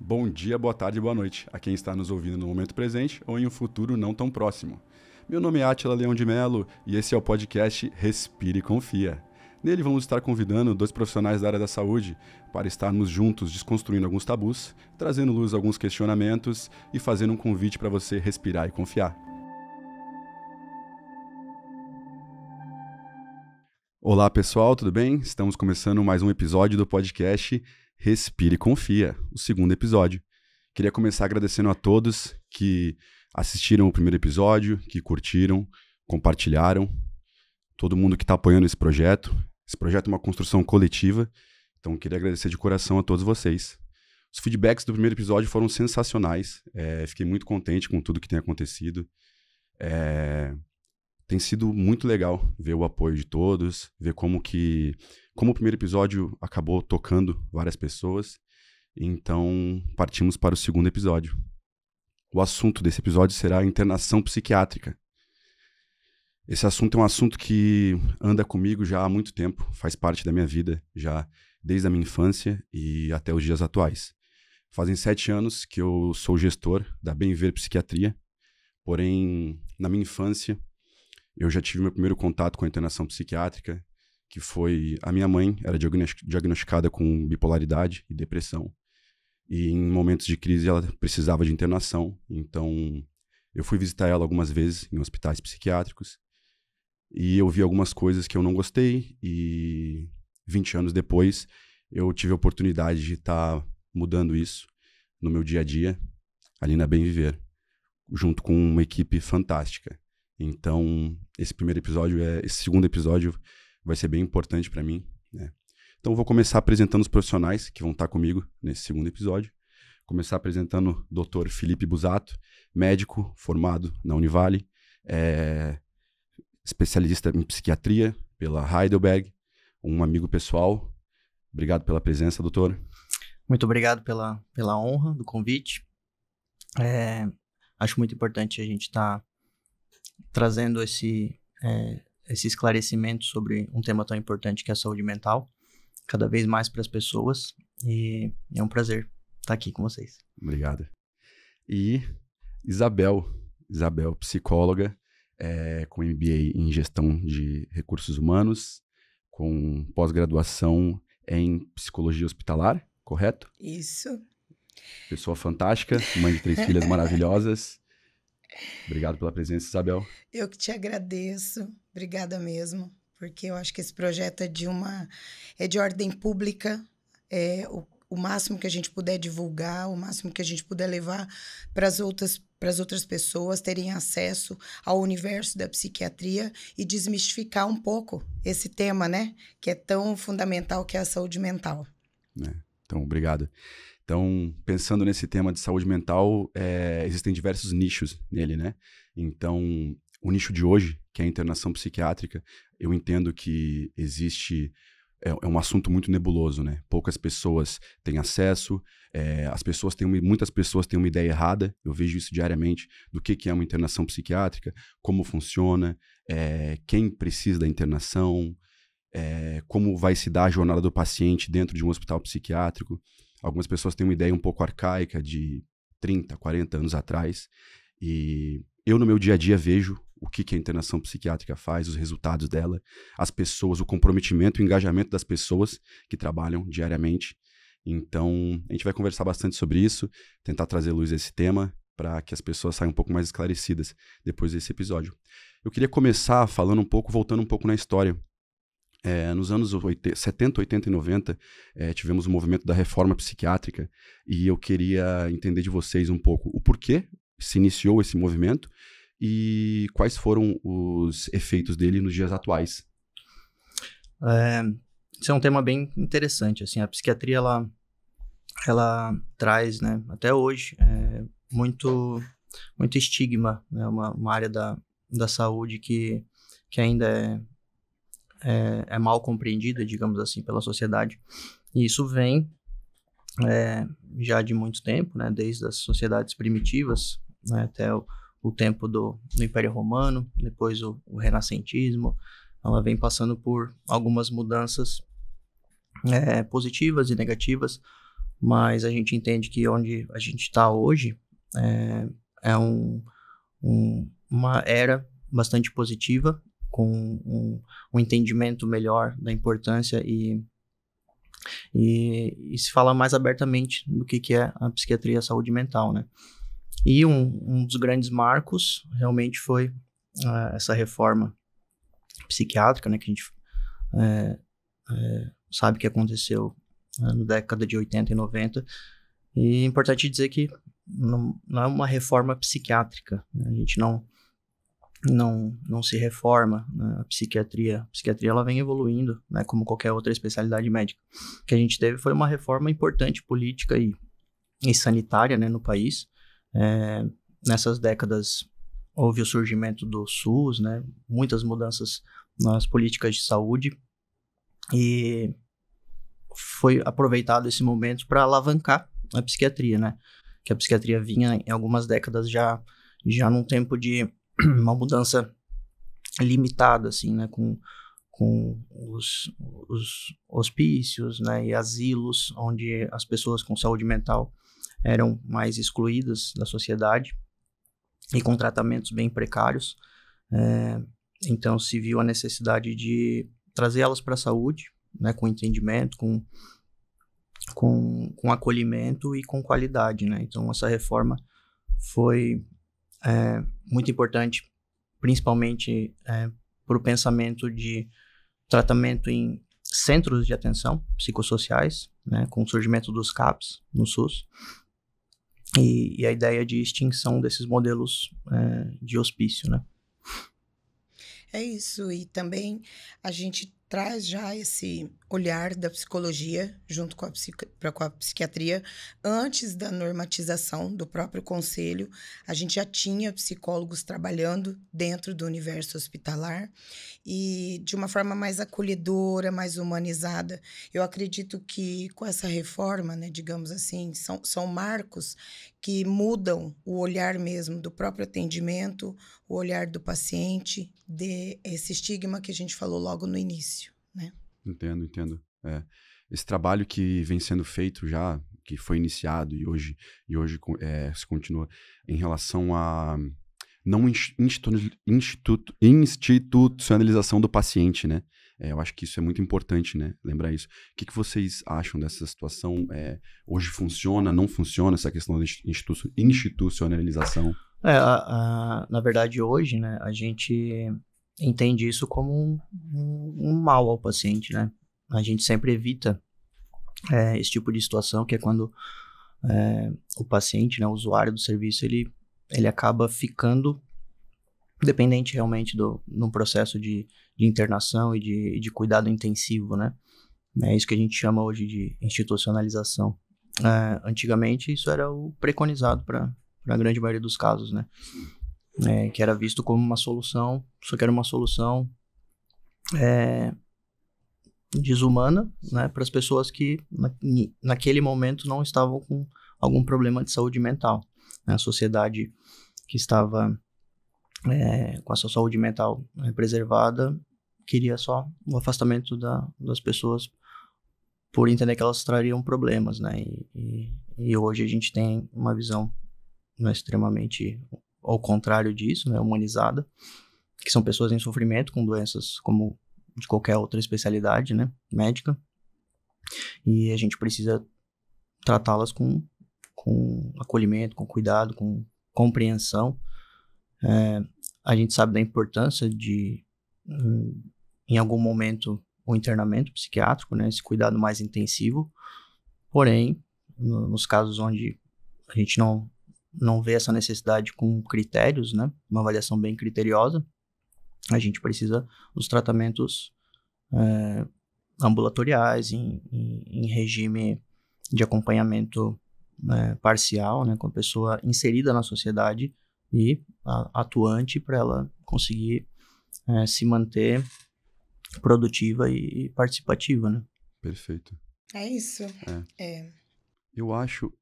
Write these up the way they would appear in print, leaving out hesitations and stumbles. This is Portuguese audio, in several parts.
Bom dia, boa tarde, boa noite a quem está nos ouvindo no momento presente ou em um futuro não tão próximo. Meu nome é Átila Leão de Melo e esse é o podcast Respire e Confia. Nele vamos estar convidando 2 profissionais da área da saúde para estarmos juntos desconstruindo alguns tabus, trazendo luz a alguns questionamentos e fazendo um convite para você respirar e confiar. Olá pessoal, tudo bem? Estamos começando mais um episódio do podcast Respire e Confia, o segundo episódio. Queria começar agradecendo a todos que assistiram o primeiro episódio, que curtiram, compartilharam, todo mundo que está apoiando esse projeto. Esse projeto é uma construção coletiva, então queria agradecer de coração a todos vocês. Os feedbacks do primeiro episódio foram sensacionais, fiquei muito contente com tudo que tem acontecido. Tem sido muito legal ver o apoio de todos, ver como o primeiro episódio acabou tocando várias pessoas. Então, partimos para o segundo episódio. O assunto desse episódio será a internação psiquiátrica. Esse assunto é um assunto que anda comigo já há muito tempo, faz parte da minha vida, já desde a minha infância e até os dias atuais. Fazem 7 anos que eu sou gestor da Bem Viver Psiquiatria, porém, na minha infância, eu já tive meu primeiro contato com a internação psiquiátrica, que foi a minha mãe, era diagnosticada com bipolaridade e depressão. E em momentos de crise ela precisava de internação, então eu fui visitar ela algumas vezes em hospitais psiquiátricos e eu vi algumas coisas que eu não gostei e 20 anos depois eu tive a oportunidade de estar mudando isso no meu dia a dia, ali na Bem Viver, junto com uma equipe fantástica. Então, esse segundo episódio vai ser bem importante para mim, né? Então, eu vou começar apresentando os profissionais que vão estar comigo nesse segundo episódio. Começar apresentando o Dr. Felipe Busato, médico formado na Univale, especialista em psiquiatria pela Heidelberg, um amigo pessoal. Obrigado pela presença, doutor. Muito obrigado pela honra do convite. Acho muito importante a gente estar trazendo esse esclarecimento sobre um tema tão importante que é a saúde mental, cada vez mais para as pessoas, e é um prazer estar aqui com vocês. Obrigado. E Isabel, psicóloga, com MBA em gestão de recursos humanos, com pós-graduação em psicologia hospitalar, correto? Isso. Pessoa fantástica, mãe de 3 filhas maravilhosas. Obrigado pela presença, Isabel. Eu que te agradeço, obrigada mesmo, porque eu acho que esse projeto é de ordem pública, o máximo que a gente puder divulgar, o máximo que a gente puder levar para as outras pessoas terem acesso ao universo da psiquiatria e desmistificar um pouco esse tema, né, que é tão fundamental, que é a saúde mental. Então, obrigado. Então, pensando nesse tema de saúde mental, existem diversos nichos nele, né? Então, o nicho de hoje, que é a internação psiquiátrica, eu entendo que é um assunto muito nebuloso, né? Poucas pessoas têm acesso, muitas pessoas têm uma ideia errada, eu vejo isso diariamente, do que é uma internação psiquiátrica, como funciona, quem precisa da internação, como vai se dar a jornada do paciente dentro de um hospital psiquiátrico. Algumas pessoas têm uma ideia um pouco arcaica de 30, 40 anos atrás. E eu, no meu dia a dia, vejo o que a internação psiquiátrica faz, os resultados dela, as pessoas, o comprometimento, o engajamento das pessoas que trabalham diariamente. Então, a gente vai conversar bastante sobre isso, tentar trazer luz a esse tema para que as pessoas saiam um pouco mais esclarecidas depois desse episódio. Eu queria começar voltando um pouco na história. Nos anos 70, 80 e 90, tivemos o movimento da reforma psiquiátrica e eu queria entender de vocês um pouco o porquê se iniciou esse movimento e quais foram os efeitos dele nos dias atuais. Isso é um tema bem interessante. Assim, a psiquiatria ela traz, né, até hoje, muito estigma, né, uma área da saúde que ainda é mal compreendida, digamos assim, pela sociedade. E isso vem já de muito tempo, né, desde as sociedades primitivas, né, até o tempo do Império Romano, depois o renascentismo. Ela vem passando por algumas mudanças positivas e negativas, mas a gente entende que onde a gente está hoje é uma era bastante positiva, com um entendimento melhor da importância e se fala mais abertamente do que é a psiquiatria e a saúde mental, né? E um dos grandes marcos realmente foi essa reforma psiquiátrica, né, que a gente sabe que aconteceu na década de 80 e 90. E é importante dizer que não é uma reforma psiquiátrica, né? A gente não se reforma, né? A psiquiatria ela vem evoluindo, né, como qualquer outra especialidade médica. O que a gente teve foi uma reforma importante política e sanitária, né, no país. Nessas décadas houve o surgimento do SUS, né, muitas mudanças nas políticas de saúde, e foi aproveitado esse momento para alavancar a psiquiatria, né, que a psiquiatria vinha em algumas décadas já num tempo de uma mudança limitada, assim, né, com os hospícios, né, e asilos, onde as pessoas com saúde mental eram mais excluídas da sociedade e com tratamentos bem precários. Então se viu a necessidade de trazer elas para a saúde, né, com entendimento, com acolhimento e com qualidade, né? Então essa reforma foi muito importante, principalmente para o pensamento de tratamento em centros de atenção psicossociais, né, com o surgimento dos CAPs no SUS, e a ideia de extinção desses modelos de hospício, né? É isso, e também a gente traz já esse olhar da psicologia junto com a psiquiatria. Antes da normatização do próprio conselho, a gente já tinha psicólogos trabalhando dentro do universo hospitalar e de uma forma mais acolhedora, mais humanizada. Eu acredito que com essa reforma, né, digamos assim, são marcos que mudam o olhar mesmo do próprio atendimento, o olhar do paciente, esse estigma que a gente falou logo no início, né? Entendo. Esse trabalho que vem sendo feito já, que foi iniciado e hoje se continua em relação a não institucionalização do paciente, né? Eu acho que isso é muito importante, né? Lembrar isso. O que vocês acham dessa situação? Hoje funciona, não funciona essa questão da institucionalização? Na verdade, hoje, né, a gente entende isso como um mal ao paciente, né? A gente sempre evita esse tipo de situação, que é quando o paciente, né, o usuário do serviço, ele acaba ficando dependente realmente num processo de internação e de cuidado intensivo, né? É isso que a gente chama hoje de institucionalização. Antigamente, isso era o preconizado para a grande maioria dos casos, né? Que era visto como uma solução, só que era uma solução desumana, né, para as pessoas que naquele momento não estavam com algum problema de saúde mental, né? A sociedade que estava com a sua saúde mental preservada queria só o afastamento das pessoas por entender que elas trariam problemas, né? E hoje a gente tem uma visão, né, extremamente ao contrário disso, né, humanizada, que são pessoas em sofrimento com doenças como de qualquer outra especialidade, né, médica, e a gente precisa tratá-las com acolhimento, com cuidado, com compreensão. A gente sabe da importância de, em algum momento, o internamento psiquiátrico, né, esse cuidado mais intensivo, porém, nos casos onde a gente não vê essa necessidade com critérios, né, uma avaliação bem criteriosa, a gente precisa dos tratamentos ambulatoriais, em regime de acompanhamento parcial, né, com a pessoa inserida na sociedade e atuante para ela conseguir se manter produtiva e participativa, né? Perfeito. É isso. Eu acho,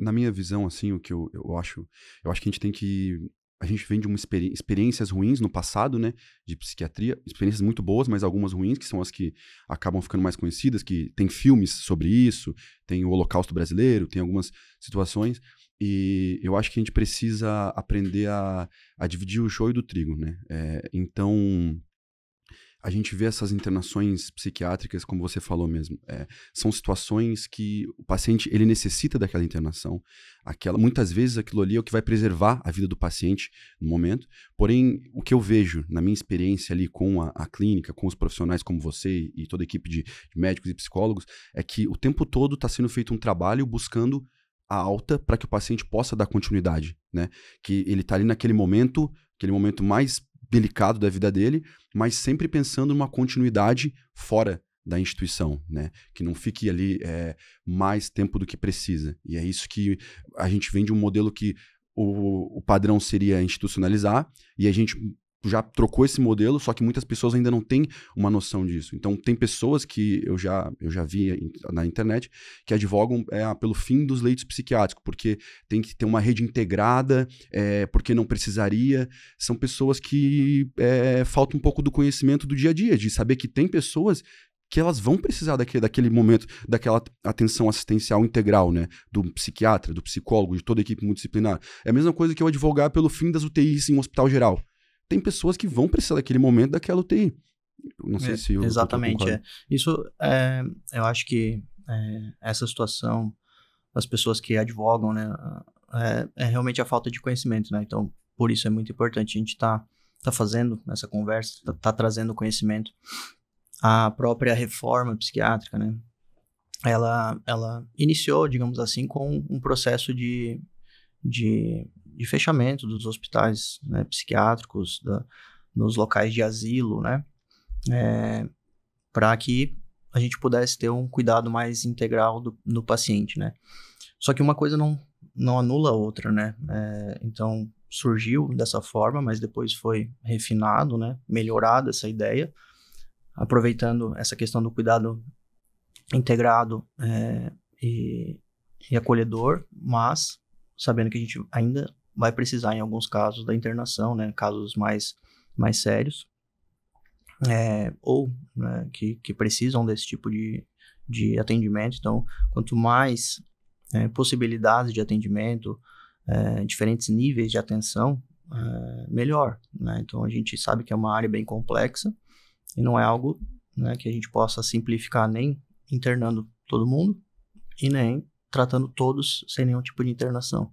na minha visão, assim, o que eu acho que a gente tem que a gente vem de experiências ruins no passado, né, de psiquiatria, experiências muito boas, mas algumas ruins, que são as que acabam ficando mais conhecidas, que tem filmes sobre isso, tem o Holocausto Brasileiro, tem algumas situações, e eu acho que a gente precisa aprender a dividir o joio do trigo, né, então a gente vê essas internações psiquiátricas, como você falou mesmo, são situações que o paciente ele necessita daquela internação, muitas vezes aquilo ali é o que vai preservar a vida do paciente no momento, porém o que eu vejo na minha experiência ali com a clínica, com os profissionais como você e toda a equipe de médicos e psicólogos, é que o tempo todo está sendo feito um trabalho buscando a alta para que o paciente possa dar continuidade, né? Que ele está ali naquele momento mais delicado da vida dele, mas sempre pensando numa continuidade fora da instituição, né? Que não fique ali mais tempo do que precisa. E é isso que a gente vem de um modelo que o padrão seria institucionalizar, e a gente já trocou esse modelo, só que muitas pessoas ainda não têm uma noção disso. Então, tem pessoas que eu já vi na internet que advogam pelo fim dos leitos psiquiátricos, porque tem que ter uma rede integrada, porque não precisaria. São pessoas que falta um pouco do conhecimento do dia a dia, de saber que tem pessoas que elas vão precisar daquele momento, daquela atenção assistencial integral, né? Do psiquiatra, do psicólogo, de toda a equipe multidisciplinar. É a mesma coisa que eu advogar pelo fim das UTIs em um hospital geral. Tem pessoas que vão precisar daquele momento daquela UTI. Não sei se eu... Exatamente. Isso, eu acho que essa situação das pessoas que advogam, né, é realmente a falta de conhecimento, né? Então, por isso é muito importante a gente tá fazendo essa conversa, tá trazendo conhecimento. A própria reforma psiquiátrica, né, ela iniciou, digamos assim, com um processo de fechamento dos hospitais, né, psiquiátricos, nos locais de asilo, né, para que a gente pudesse ter um cuidado mais integral do paciente, né. Só que uma coisa não anula a outra, né. Então, surgiu dessa forma, mas depois foi refinado, né, melhorada essa ideia, aproveitando essa questão do cuidado integrado e acolhedor, mas sabendo que a gente ainda vai precisar, em alguns casos, da internação, né, casos mais sérios, ou né, que precisam desse tipo de atendimento. Então, quanto mais possibilidades de atendimento, diferentes níveis de atenção, melhor, né? Então, a gente sabe que é uma área bem complexa e não é algo, né, que a gente possa simplificar nem internando todo mundo e nem tratando todos sem nenhum tipo de internação.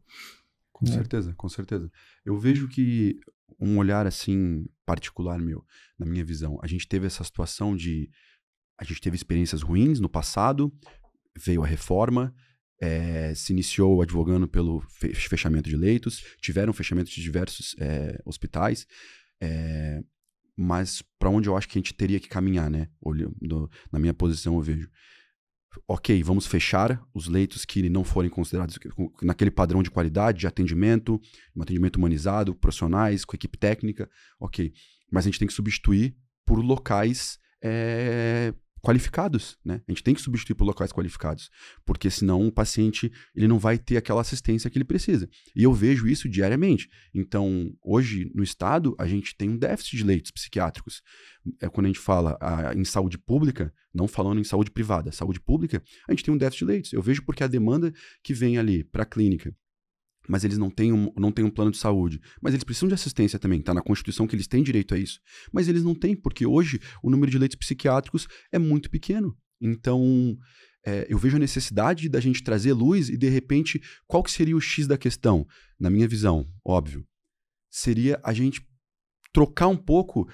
Com certeza, com certeza. Eu vejo que um olhar assim particular meu, na minha visão, a gente teve essa situação a gente teve experiências ruins no passado, veio a reforma, se iniciou advogando pelo fechamento de leitos, tiveram fechamento de diversos hospitais, mas para onde eu acho que a gente teria que caminhar, né? Na minha posição eu vejo, ok, vamos fechar os leitos que não forem considerados naquele padrão de qualidade, de atendimento, um atendimento humanizado, profissionais, com equipe técnica, ok. Mas a gente tem que substituir por locais qualificados, né? A gente tem que substituir por locais qualificados, porque senão o paciente ele não vai ter aquela assistência que ele precisa. E eu vejo isso diariamente. Então, hoje, no estado, a gente tem um déficit de leitos psiquiátricos. Quando a gente fala em saúde pública, não falando em saúde privada, saúde pública, a gente tem um déficit de leitos. Eu vejo porque a demanda que vem ali para a clínica, mas eles não têm um plano de saúde. Mas eles precisam de assistência também, tá na Constituição que eles têm direito a isso. Mas eles não têm, porque hoje o número de leitos psiquiátricos é muito pequeno. Então, eu vejo a necessidade da gente trazer luz e, de repente, qual que seria o X da questão? Na minha visão, óbvio, seria a gente trocar um pouco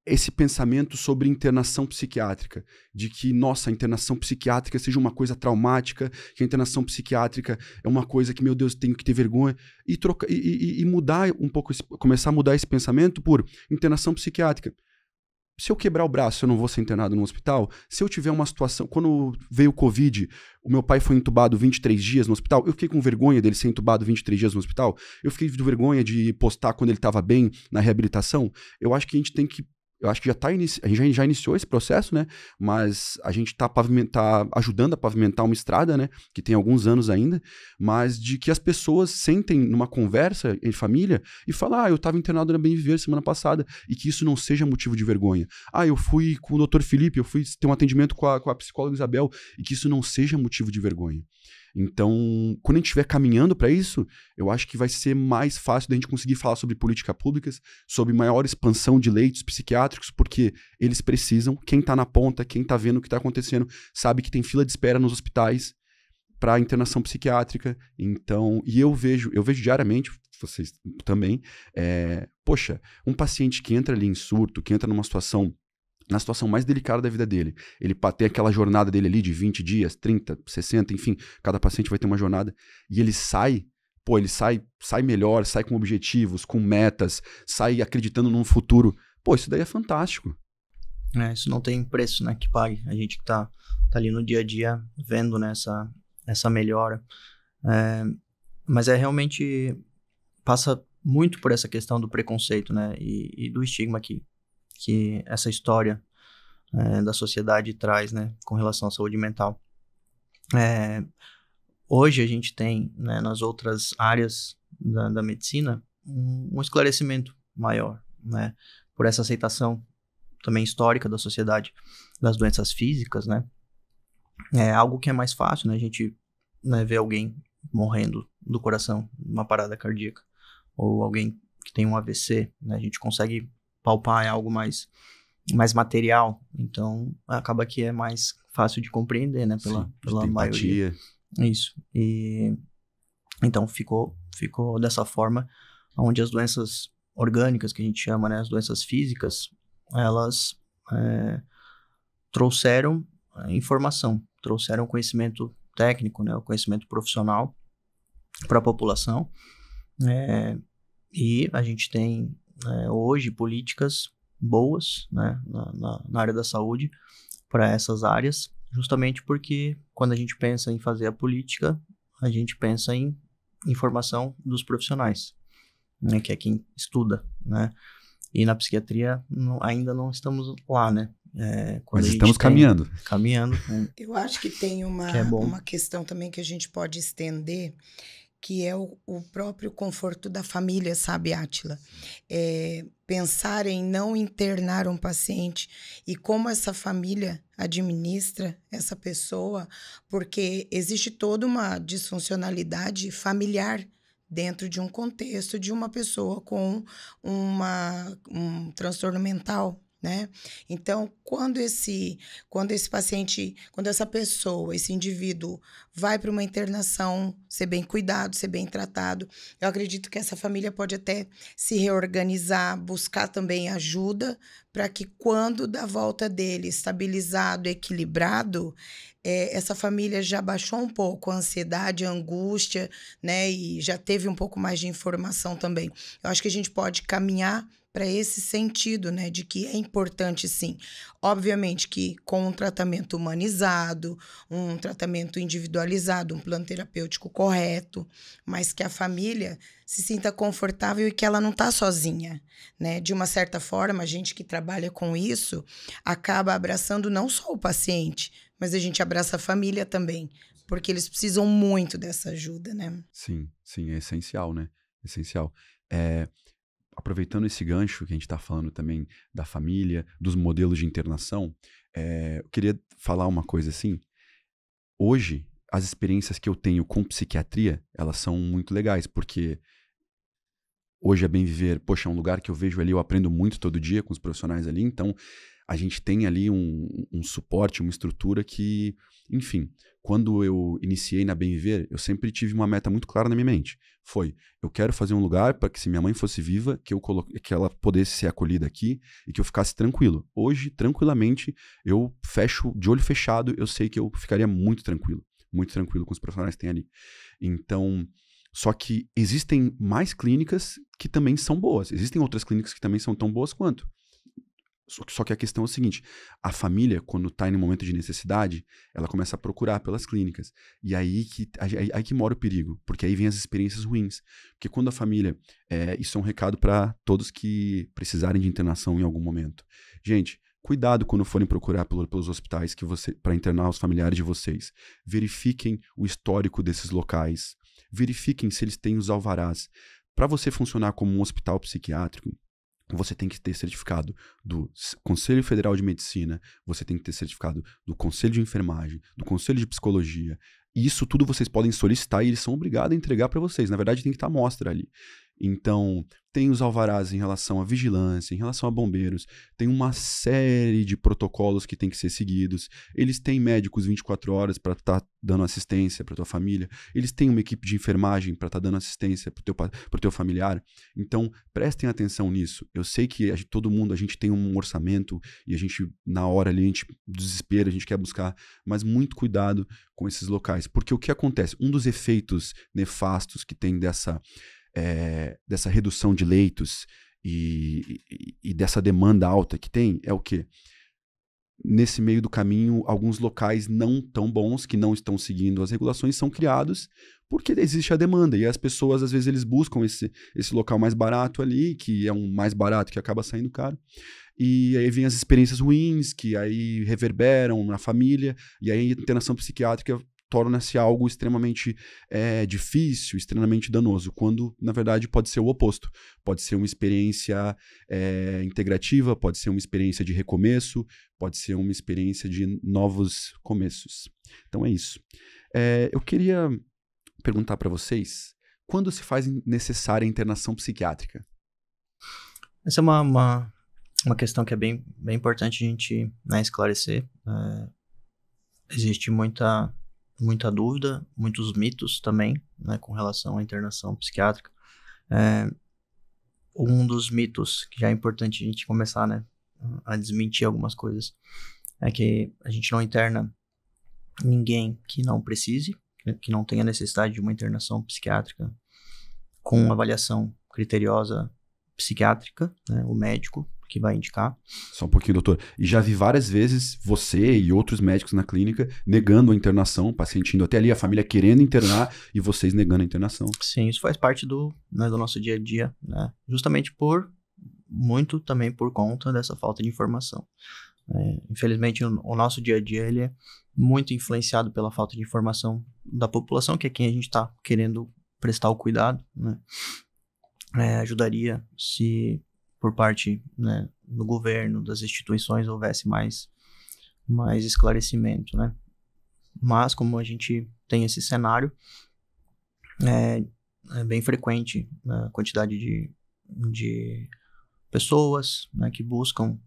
esse pensamento sobre internação psiquiátrica, de que, nossa, a internação psiquiátrica seja uma coisa traumática, que a internação psiquiátrica é uma coisa que, meu Deus, tenho que ter vergonha, e mudar um pouco, começar a mudar esse pensamento por internação psiquiátrica. Se eu quebrar o braço, eu não vou ser internado no hospital? Se eu tiver uma situação... Quando veio o Covid, o meu pai foi entubado 23 dias no hospital, eu fiquei com vergonha dele ser entubado 23 dias no hospital? Eu fiquei com vergonha de postar quando ele estava bem na reabilitação? Eu acho que a gente tem que eu acho que a gente já iniciou esse processo, né? Mas a gente tá ajudando a pavimentar uma estrada, né? Que tem alguns anos ainda, mas de que as pessoas sentem numa conversa em família e falam, eu tava internado na Bem Viver semana passada, e que isso não seja motivo de vergonha. Eu fui com o Dr. Felipe, eu fui ter um atendimento com a psicóloga Isabel, e que isso não seja motivo de vergonha. Então, quando a gente estiver caminhando para isso, eu acho que vai ser mais fácil da gente conseguir falar sobre políticas públicas, sobre maior expansão de leitos psiquiátricos, porque eles precisam, quem está na ponta, quem está vendo o que está acontecendo, sabe que tem fila de espera nos hospitais para internação psiquiátrica. Então, e eu vejo diariamente, vocês também, um paciente que entra ali em surto, que entra na situação mais delicada da vida dele. Ele tem aquela jornada dele ali de 20 dias, 30, 60, enfim, cada paciente vai ter uma jornada, e ele sai melhor, sai com objetivos, com metas, sai acreditando num futuro. Isso daí é fantástico. Isso não tem preço, né, que pague. A gente que tá ali no dia a dia vendo, né, essa melhora. Mas realmente passa muito por essa questão do preconceito, né, e do estigma que essa história da sociedade traz, né, com relação à saúde mental. Hoje a gente tem, né, nas outras áreas da medicina um esclarecimento maior, né, por essa aceitação também histórica da sociedade das doenças físicas, né. É algo que é mais fácil, né, a gente, né, ver alguém morrendo do coração, uma parada cardíaca, ou alguém que tem um AVC, né, a gente consegue palpar, é algo mais material, então acaba que é mais fácil de compreender, né, pela maioria. Isso, e então ficou dessa forma, onde as doenças orgânicas, que a gente chama, né, as doenças físicas, elas trouxeram informação, trouxeram conhecimento técnico, né, o conhecimento profissional para a população, e a gente tem hoje políticas boas, né, na área da saúde para essas áreas, justamente porque quando a gente pensa em fazer a política, a gente pensa em informação dos profissionais, né, que é quem estuda, né, e na psiquiatria ainda não estamos lá, né. Mas estamos caminhando. Eu acho que tem uma questão também que a gente pode estender, que é o próprio conforto da família, sabe, Átila? Pensar em não internar um paciente e como essa família administra essa pessoa, porque existe toda uma disfuncionalidade familiar dentro de um contexto de uma pessoa com um transtorno mental, né? Então, quando essa pessoa, esse indivíduo vai para uma internação, ser bem cuidado, ser bem tratado, eu acredito que essa família pode até se reorganizar, buscar também ajuda, para que quando da volta dele, estabilizado, equilibrado, essa família já baixou um pouco a ansiedade, a angústia, né? E já teve um pouco mais de informação também. Eu acho que a gente pode caminhar para esse sentido, né, de que é importante, sim, obviamente que com um tratamento humanizado, um tratamento individualizado, um plano terapêutico correto, mas que a família se sinta confortável e que ela não está sozinha, né? De uma certa forma, a gente que trabalha com isso acaba abraçando não só o paciente, mas a gente abraça a família também, porque eles precisam muito dessa ajuda, né? Sim, é essencial, né? Essencial. Aproveitando esse gancho que a gente está falando também da família, dos modelos de internação, eu queria falar uma coisa assim. Hoje, as experiências que eu tenho com psiquiatria, elas são muito legais, porque hoje é Bem Viver, é um lugar que eu vejo ali, eu aprendo muito todo dia com os profissionais ali, então a gente tem ali um suporte, uma estrutura que, enfim, quando eu iniciei na Bem Viver, eu sempre tive uma meta muito clara na minha mente. Eu quero fazer um lugar para que se minha mãe fosse viva, que ela pudesse ser acolhida aqui e que eu ficasse tranquilo. Hoje, tranquilamente, eu fecho, de olho fechado, eu sei que eu ficaria muito tranquilo com os profissionais que tem ali. Então, só que existem mais clínicas que também são boas. Existem outras clínicas que também são tão boas quanto. Só que a questão é o seguinte, a família, quando está em um momento de necessidade, ela começa a procurar pelas clínicas. E aí que mora o perigo, porque aí vem as experiências ruins. Porque quando a família... isso é um recado para todos que precisarem de internação em algum momento. Gente, cuidado quando forem procurar pelos hospitais para internar os familiares de vocês. Verifiquem o histórico desses locais. Verifiquem se eles têm os alvarás. Para você funcionar como um hospital psiquiátrico, você tem que ter certificado do Conselho Federal de Medicina, você tem que ter certificado do Conselho de Enfermagem, do Conselho de Psicologia. E isso tudo vocês podem solicitar e eles são obrigados a entregar para vocês. Na verdade, tem que estar à mostra ali. Então, tem os alvarás em relação à vigilância, em relação a bombeiros, tem uma série de protocolos que tem que ser seguidos. Eles têm médicos 24 horas para estar dando assistência para tua família. Eles têm uma equipe de enfermagem para estar dando assistência para teu familiar. Então, prestem atenção nisso. Eu sei que todo mundo, a gente tem um orçamento e a gente, na hora ali, a gente desespera, a gente quer buscar, mas muito cuidado com esses locais. Porque o que acontece? Um dos efeitos nefastos que tem dessa redução de leitos e dessa demanda alta que tem é o quê? Nesse meio do caminho, alguns locais não tão bons, que não estão seguindo as regulações, são criados porque existe a demanda. E as pessoas, às vezes, eles buscam esse local mais barato ali, que é um mais barato que acaba saindo caro. E aí vem as experiências ruins, que aí reverberam na família, e aí a internação psiquiátrica torna-se algo extremamente difícil, extremamente danoso, quando, na verdade, pode ser o oposto. Pode ser uma experiência integrativa, pode ser uma experiência de recomeço, pode ser uma experiência de novos começos. Então é isso. Eu queria perguntar para vocês, quando se faz necessária a internação psiquiátrica? Essa é uma questão que é bem importante a gente, né, esclarecer. Existe muita dúvida, muitos mitos também, né, com relação à internação psiquiátrica. Um dos mitos que já é importante a gente começar, né, a desmentir algumas coisas é que a gente não interna ninguém que não precise, que não tenha necessidade de uma internação psiquiátrica com avaliação criteriosa psiquiátrica, né, o médico que vai indicar. Só um pouquinho, doutor. E já vi várias vezes você e outros médicos na clínica negando a internação, o paciente indo até ali, a família querendo internar e vocês negando a internação. Sim, isso faz parte do nosso dia a dia, né? Justamente muito também por conta dessa falta de informação. Infelizmente, o nosso dia a dia ele é muito influenciado pela falta de informação da população, que é quem a gente está querendo prestar o cuidado, né? Ajudaria se por parte, né, do governo, das instituições, houvesse mais esclarecimento, né? Mas como a gente tem esse cenário, é bem frequente a quantidade de pessoas, né, que buscam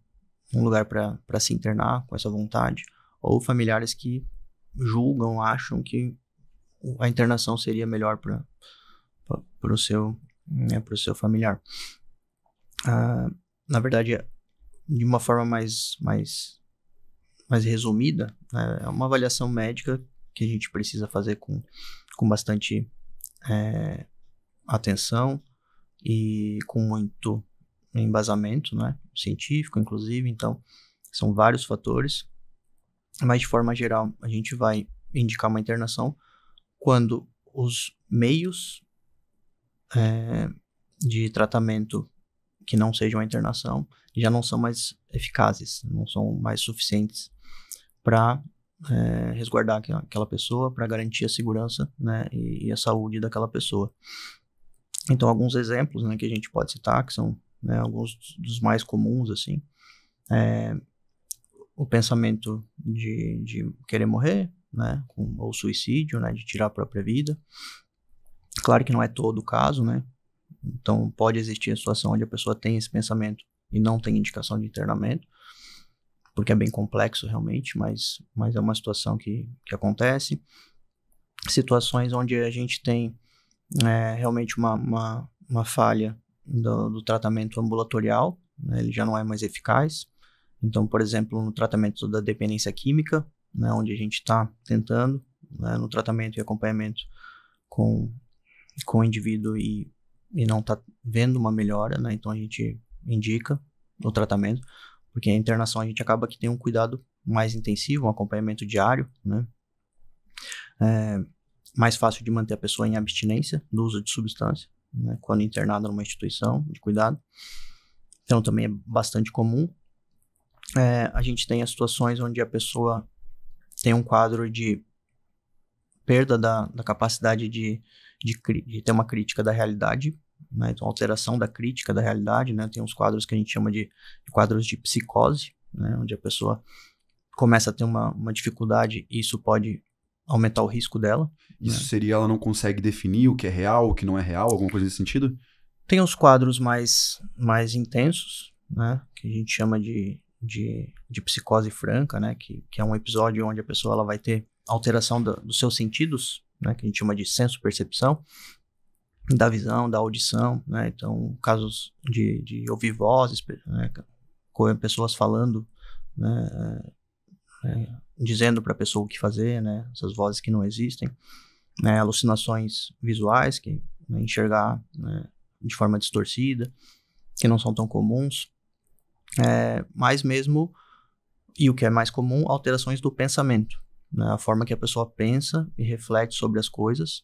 um lugar para se internar com essa vontade, ou familiares que julgam, acham que a internação seria melhor para o seu familiar. Na verdade, de uma forma mais resumida, é uma avaliação médica que a gente precisa fazer com bastante atenção e com muito embasamento, né, científico, inclusive. Então, são vários fatores, mas de forma geral, a gente vai indicar uma internação quando os meios de tratamento que não sejam a internação já não são mais eficazes, não são mais suficientes para resguardar aquela pessoa, para garantir a segurança, né, e a saúde daquela pessoa. Então, alguns exemplos, né, que a gente pode citar, que são, né, alguns dos mais comuns, assim, o pensamento de querer morrer, né, ou suicídio, né, de tirar a própria vida. Claro que não é todo o caso, né? Então, pode existir a situação onde a pessoa tem esse pensamento e não tem indicação de internamento, porque é bem complexo realmente, mas é uma situação que acontece. Situações onde a gente tem realmente uma falha do tratamento ambulatorial, né? Ele já não é mais eficaz. Então, por exemplo, no tratamento da dependência química, né, onde a gente está tentando, né, no tratamento e acompanhamento com o indivíduo e não está vendo uma melhora, né? Então a gente indica o tratamento, porque a internação a gente acaba que tem um cuidado mais intensivo, um acompanhamento diário, né? Mais fácil de manter a pessoa em abstinência do uso de substância, né, quando internada numa instituição de cuidado. Então também é bastante comum. A gente tem as situações onde a pessoa tem um quadro de perda da capacidade de ter uma crítica da realidade, né? Então, alteração da crítica da realidade, né? Tem uns quadros que a gente chama de quadros de psicose, né? Onde a pessoa começa a ter uma dificuldade e isso pode aumentar o risco dela. Isso seria, ela não consegue definir o que é real, o que não é real, alguma coisa nesse sentido? Tem os quadros mais intensos, né? Que a gente chama de psicose franca, né? Que é um episódio onde a pessoa ela vai ter alteração dos seus sentidos, né? Que a gente chama de senso-percepção, da visão, da audição, né? Então, casos de ouvir vozes, né? Com pessoas falando, né? Dizendo para a pessoa o que fazer, né? Essas vozes que não existem, né? Alucinações visuais, que né? Enxergar, né? De forma distorcida, que não são tão comuns, mas mesmo, e o que é mais comum, alterações do pensamento, né? A forma que a pessoa pensa e reflete sobre as coisas,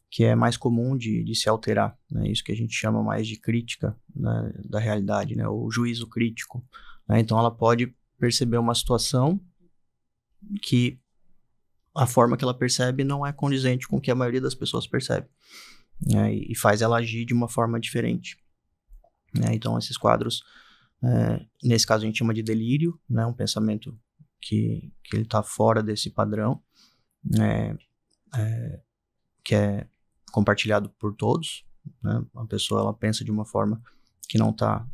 que é mais comum de se alterar, né? Isso que a gente chama mais de crítica, né? Da realidade, né? O juízo crítico, né? Então ela pode perceber uma situação que a forma que ela percebe não é condizente com o que a maioria das pessoas percebe, né? E faz ela agir de uma forma diferente, né? Então esses quadros, nesse caso a gente chama de delírio, né? Um pensamento que ele está fora desse padrão, que é compartilhado por todos, né? A pessoa ela pensa de uma forma que não está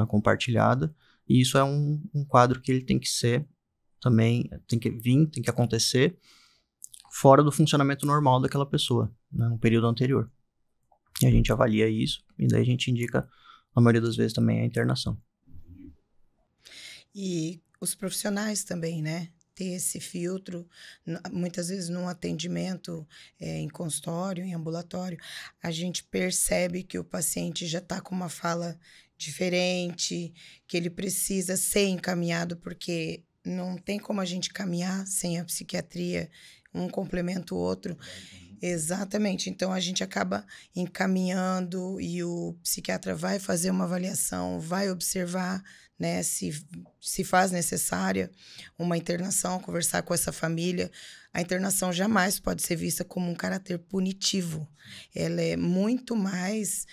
compartilhada, e isso é um quadro que ele tem que ser também, tem que acontecer fora do funcionamento normal daquela pessoa, né? No período anterior. E a gente avalia isso, e daí a gente indica, a maioria das vezes, também a internação. E os profissionais também, né? Ter esse filtro, muitas vezes num atendimento em consultório, em ambulatório, a gente percebe que o paciente já está com uma fala diferente, que ele precisa ser encaminhado, porque não tem como a gente caminhar sem a psiquiatria, um complementa o outro. Exatamente, então a gente acaba encaminhando e o psiquiatra vai fazer uma avaliação, vai observar, né, se faz necessária uma internação, conversar com essa família. A internação jamais pode ser vista como um caráter punitivo. Ela é muito mais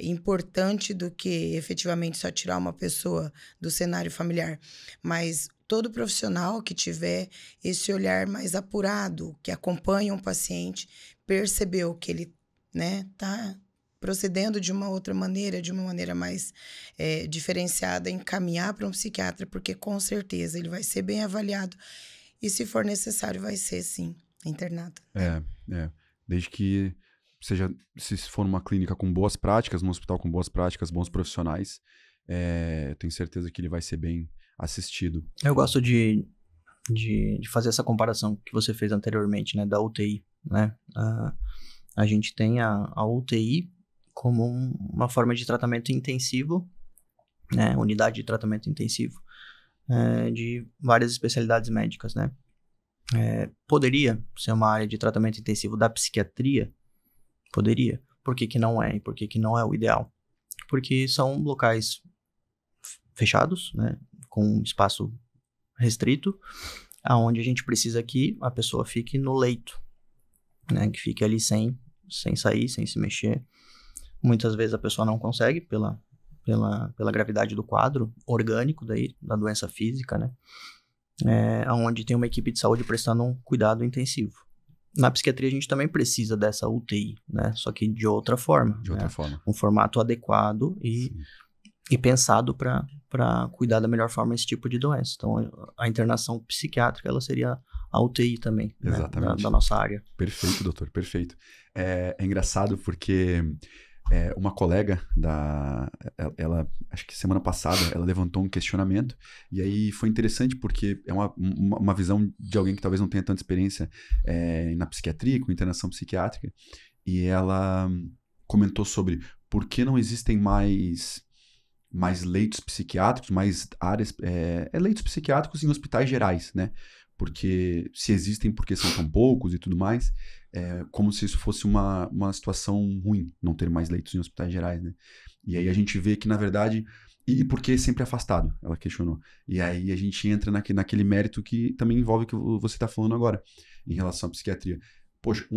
importante do que efetivamente só tirar uma pessoa do cenário familiar. Mas todo profissional que tiver esse olhar mais apurado, que acompanha um paciente, percebeu que ele, né, tá procedendo de uma outra maneira, de uma maneira mais diferenciada, encaminhar para um psiquiatra, porque com certeza ele vai ser bem avaliado e, se for necessário, vai ser, sim, internado. Desde que seja, se for numa clínica com boas práticas, num hospital com boas práticas, bons profissionais, eu tenho certeza que ele vai ser bem assistido. Eu gosto de fazer essa comparação que você fez anteriormente, né, da UTI, né? A gente tem a UTI como uma forma de tratamento intensivo, né, unidade de tratamento intensivo, de várias especialidades médicas, né? Poderia ser uma área de tratamento intensivo da psiquiatria? Poderia. Por que não é? E por que não é o ideal? Porque são locais fechados, né, com espaço restrito, aonde a gente precisa que a pessoa fique no leito, né, que fique ali sem sair, sem se mexer. Muitas vezes a pessoa não consegue pela gravidade do quadro orgânico da doença física, né, onde tem uma equipe de saúde prestando um cuidado intensivo. Na psiquiatria a gente também precisa dessa UTI, né, só que de outra forma. De outra forma. Um formato adequado e pensado para cuidar da melhor forma esse tipo de doença. Então, a internação psiquiátrica, ela seria a UTI também, exatamente, né, da nossa área. Perfeito, doutor, perfeito. É engraçado porque uma colega ela, acho que semana passada, ela levantou um questionamento, e aí foi interessante porque é uma visão de alguém que talvez não tenha tanta experiência na psiquiatria, com internação psiquiátrica, e ela comentou sobre por que não existem mais leitos psiquiátricos, mais áreas, leitos psiquiátricos em hospitais gerais, né? Porque se existem, porque são tão poucos e tudo mais, como se isso fosse uma situação ruim, não ter mais leitos em hospitais gerais, né? E aí a gente vê que, na verdade, E por que sempre afastado? Ela questionou. E aí a gente entra naquele mérito que também envolve o que você está falando agora, em relação à psiquiatria. Poxa,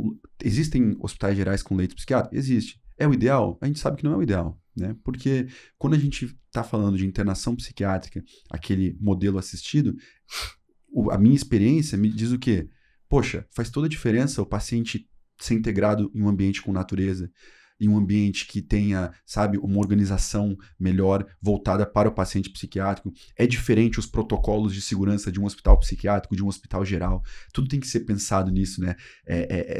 existem hospitais gerais com leitos psiquiátricos? Existe. É o ideal? A gente sabe que não é o ideal, né? Porque quando a gente está falando de internação psiquiátrica, aquele modelo assistido, a minha experiência me diz o quê? Poxa, faz toda a diferença o paciente ser integrado em um ambiente com natureza, em um ambiente que tenha, sabe, uma organização melhor voltada para o paciente psiquiátrico. É diferente os protocolos de segurança de um hospital psiquiátrico, de um hospital geral. Tudo tem que ser pensado nisso, né?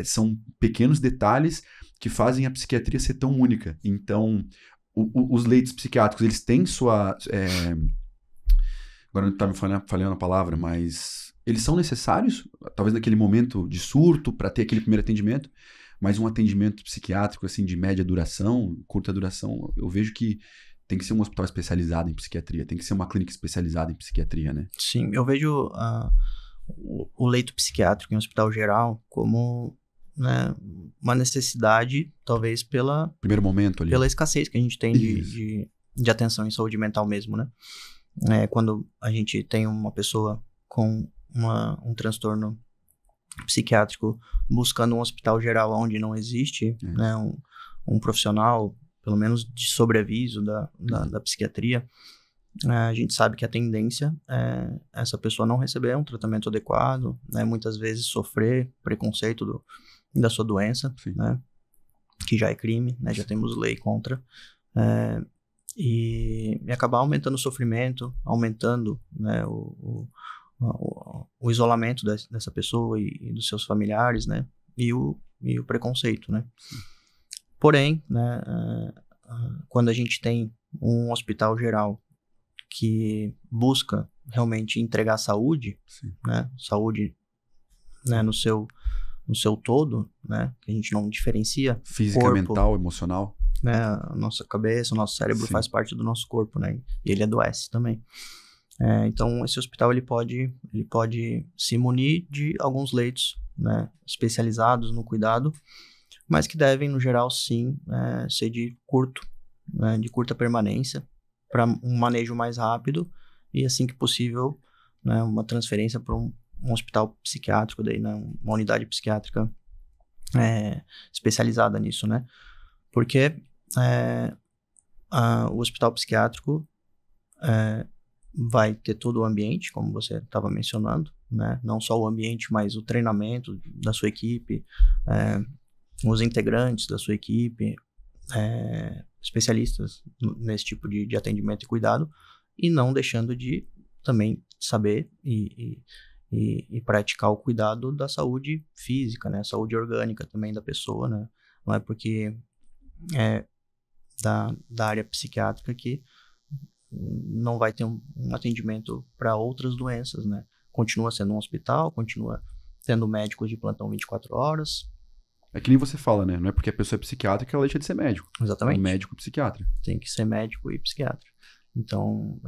São pequenos detalhes que fazem a psiquiatria ser tão única. Então, os leitos psiquiátricos, eles têm sua... Agora não está me falhando a palavra, mas eles são necessários, talvez naquele momento de surto, para ter aquele primeiro atendimento, mas um atendimento psiquiátrico, assim, de média duração, curta duração, eu vejo que tem que ser um hospital especializado em psiquiatria, tem que ser uma clínica especializada em psiquiatria, né? Sim, eu vejo o leito psiquiátrico em hospital geral como, né, uma necessidade, talvez primeiro momento ali. Pela escassez que a gente tem de atenção em saúde mental mesmo, né? Quando a gente tem uma pessoa com um transtorno psiquiátrico buscando um hospital geral onde não existe, né, um profissional, pelo menos de sobreaviso da psiquiatria, a gente sabe que a tendência é essa pessoa não receber um tratamento adequado, né, muitas vezes sofrer preconceito da sua doença, né, que já é crime, né, já temos lei contra, e acabar aumentando o sofrimento, aumentando, né, o isolamento dessa pessoa e dos seus familiares, né, e o preconceito, né. Porém, né, quando a gente tem um hospital geral que busca realmente entregar saúde, né, saúde, né, no seu todo, né, que a gente não diferencia física, corpo, mental, emocional, né, a nossa cabeça, o nosso cérebro faz parte do nosso corpo, né, e ele adoece também. Então, esse hospital ele pode se munir de alguns leitos, né, especializados no cuidado, mas que devem, no geral, sim, ser de curta permanência, para um manejo mais rápido e, assim que possível, né, uma transferência para um hospital psiquiátrico, daí, né, uma unidade psiquiátrica especializada nisso, né? Porque o hospital psiquiátrico vai ter todo o ambiente, como você estava mencionando, né? Não só o ambiente, mas o treinamento da sua equipe, os integrantes da sua equipe, especialistas nesse tipo de atendimento e cuidado, e não deixando de também saber e praticar o cuidado da saúde física, né? Saúde orgânica também da pessoa, né? Não é porque da área psiquiátrica que não vai ter um atendimento para outras doenças, né? Continua sendo um hospital, continua tendo médicos de plantão 24 horas. É que nem você fala, né? Não é porque a pessoa é psiquiatra que ela deixa de ser médico. Exatamente. É um médico e psiquiatra. Tem que ser médico e psiquiatra. Então,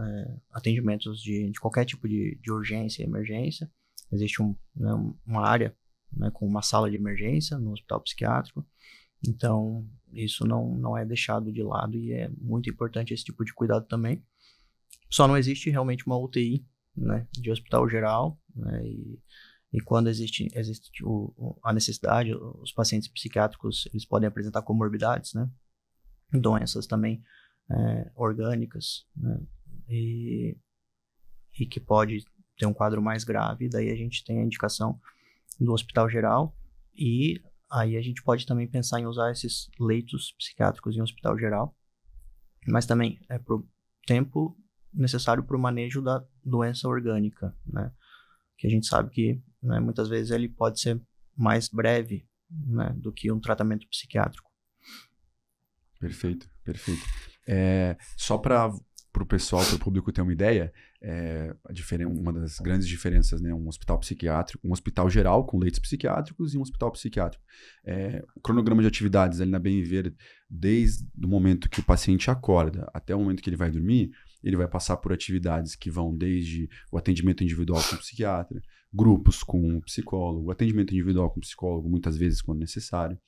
atendimentos de qualquer tipo de urgência e emergência. Existe uma área, né, com uma sala de emergência no hospital psiquiátrico. Então, isso não é deixado de lado e é muito importante esse tipo de cuidado também. Só não existe realmente uma UTI, né, de hospital geral, né, e quando existe a necessidade, os pacientes psiquiátricos, eles podem apresentar comorbidades, né, doenças também orgânicas, né, e que pode ter um quadro mais grave, daí a gente tem a indicação do hospital geral, e aí a gente pode também pensar em usar esses leitos psiquiátricos em hospital geral, mas também pro tempo necessário para o manejo da doença orgânica, né? Que a gente sabe que, né, muitas vezes ele pode ser mais breve, né, do que um tratamento psiquiátrico. Perfeito. Só para o pessoal, para o público ter uma ideia, uma das grandes diferenças, né, um hospital psiquiátrico, um hospital geral com leitos psiquiátricos e um hospital psiquiátrico. O cronograma de atividades ali na Bem-Viver, desde o momento que o paciente acorda até o momento que ele vai dormir, ele vai passar por atividades que vão desde o atendimento individual com o psiquiatra, grupos com o psicólogo, atendimento individual com o psicólogo, muitas vezes quando necessário.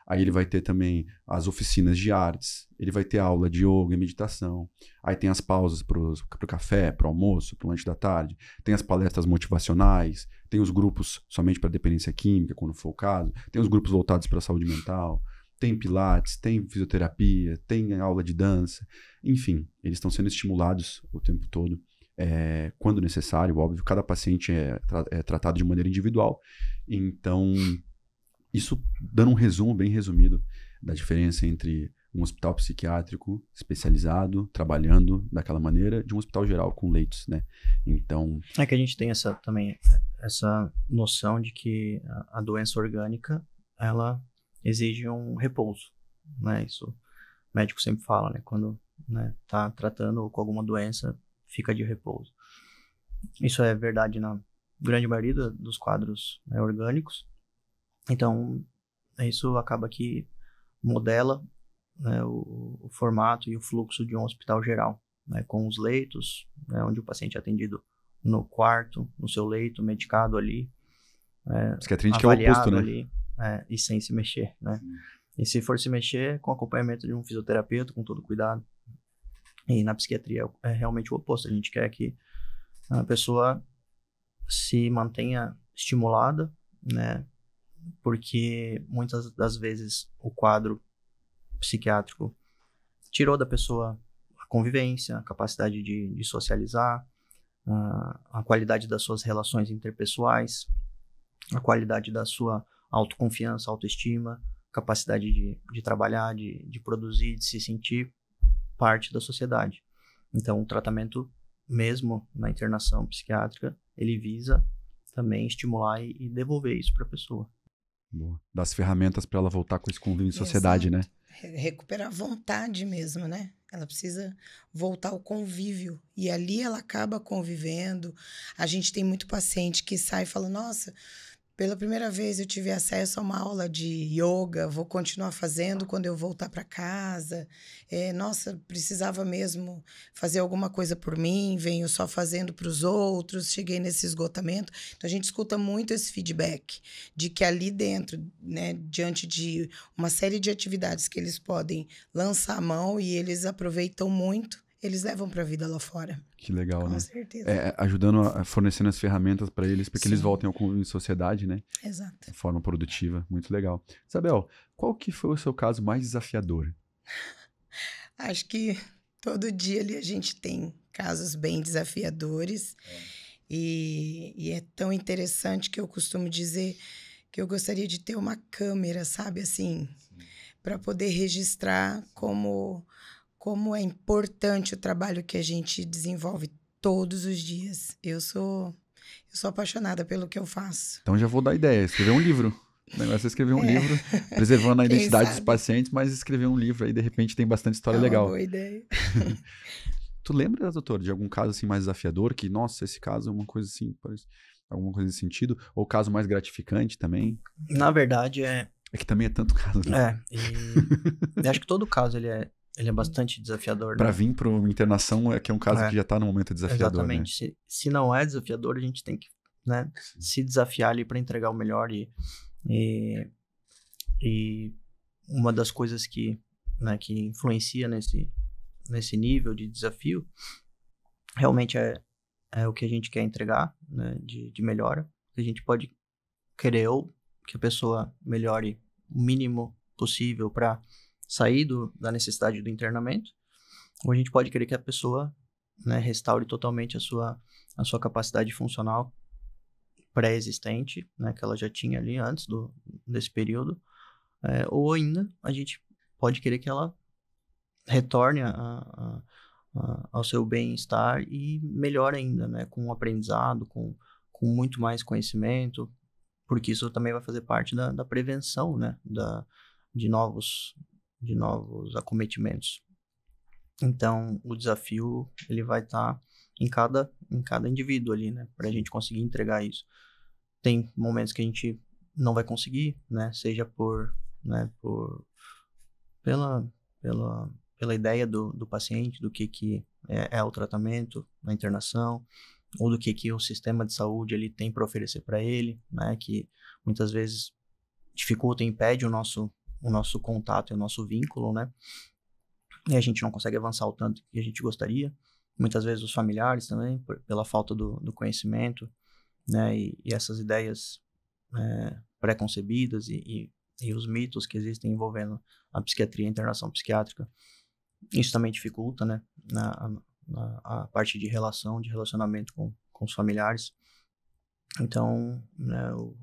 Aí ele vai ter também as oficinas de artes, ele vai ter aula de yoga e meditação. Aí tem as pausas pro café, pro almoço, pro lanche da tarde. Tem as palestras motivacionais, tem os grupos somente para dependência química, quando for o caso. Tem os grupos voltados para a saúde mental. Tem pilates, tem fisioterapia, tem aula de dança. Enfim, eles estão sendo estimulados o tempo todo. Quando necessário, óbvio, cada paciente é tratado de maneira individual. Então, isso dando um resumo bem resumido da diferença entre um hospital psiquiátrico especializado, trabalhando daquela maneira, de um hospital geral com leitos, né? Então... É que a gente tem essa noção de que a doença orgânica, ela exige um repouso, né? Isso o médico sempre fala, né? Quando tá tratando com alguma doença, fica de repouso. Isso é verdade na grande maioria dos quadros, né, orgânicos. Então, isso acaba que modela, né, o formato e o fluxo de um hospital geral, né, com os leitos, né, onde o paciente é atendido no quarto, no seu leito, medicado ali, psiquiatria que é o oposto, né? Ali, e sem se mexer, né? E se for se mexer, com acompanhamento de um fisioterapeuta, com todo cuidado. E na psiquiatria é realmente o oposto. A gente quer que a pessoa se mantenha estimulada, né? Porque muitas das vezes o quadro psiquiátrico tirou da pessoa a convivência, a capacidade de socializar, a qualidade das suas relações interpessoais, a qualidade da sua autoconfiança, autoestima, capacidade de trabalhar, de produzir, de se sentir parte da sociedade. Então, o tratamento mesmo na internação psiquiátrica, ele visa também estimular e devolver isso para a pessoa. Boa. Dar as ferramentas para ela voltar com esse convívio em sociedade, né? Recuperar a vontade mesmo, né? Ela precisa voltar ao convívio. E ali ela acaba convivendo. A gente tem muito paciente que sai e fala, nossa, pela primeira vez eu tive acesso a uma aula de yoga, vou continuar fazendo quando eu voltar para casa. Nossa, precisava mesmo fazer alguma coisa por mim, venho só fazendo para os outros, cheguei nesse esgotamento. Então, a gente escuta muito esse feedback de que ali dentro, né, diante de uma série de atividades que eles podem lançar a mão e eles aproveitam muito, eles levam para a vida lá fora. Que legal, Com né? certeza. Ajudando, fornecendo as ferramentas para eles, para que eles voltem ao convívio em sociedade, né? Exato. De forma produtiva. Muito legal. Isabel, qual que foi o seu caso mais desafiador? Acho que todo dia ali a gente tem casos bem desafiadores. E é tão interessante que eu costumo dizer que eu gostaria de ter uma câmera, sabe? Assim, para poder registrar como é importante o trabalho que a gente desenvolve todos os dias. Eu sou apaixonada pelo que eu faço. Então já vou dar ideia, escrever um livro. O negócio é escrever um livro, preservando a identidade dos pacientes, mas escrever um livro aí, de repente, tem bastante história legal. Uma boa ideia. Tu lembra, doutor, de algum caso assim mais desafiador, que, nossa, esse caso é uma coisa assim, alguma coisa nesse sentido? Ou caso mais gratificante também? Na verdade, É que também é tanto caso, né? E acho que todo caso ele é bastante desafiador. Para né? vir para uma internação é que é um caso que já está no momento desafiador. Exatamente. Né? Se não é desafiador, a gente tem que, né, se desafiar ali para entregar o melhor. E uma das coisas que influencia nesse nível de desafio realmente é o que a gente quer entregar, né, de melhora. A gente pode querer ou que a pessoa melhore o mínimo possível para sair da necessidade do internamento, ou a gente pode querer que a pessoa, né, restaure totalmente a sua capacidade funcional pré-existente, né, que ela já tinha ali antes desse período, ou ainda a gente pode querer que ela retorne ao seu bem-estar e melhor ainda, né, com aprendizado, com muito mais conhecimento, porque isso também vai fazer parte da prevenção, né, de novos acometimentos. Então, o desafio ele vai estar em cada indivíduo ali, né, para a gente conseguir entregar isso. Tem momentos que a gente não vai conseguir, né, seja pela ideia do paciente, do que é o tratamento, a internação, ou do que o sistema de saúde ele tem para oferecer para ele, né, que muitas vezes dificulta e impede o nosso contato e o nosso vínculo, né, e a gente não consegue avançar o tanto que a gente gostaria. Muitas vezes os familiares também, pela falta do conhecimento, né, e essas ideias pré-concebidas e os mitos que existem envolvendo a psiquiatria e a internação psiquiátrica, isso também dificulta, né, a parte de relacionamento com os familiares. Então, né, o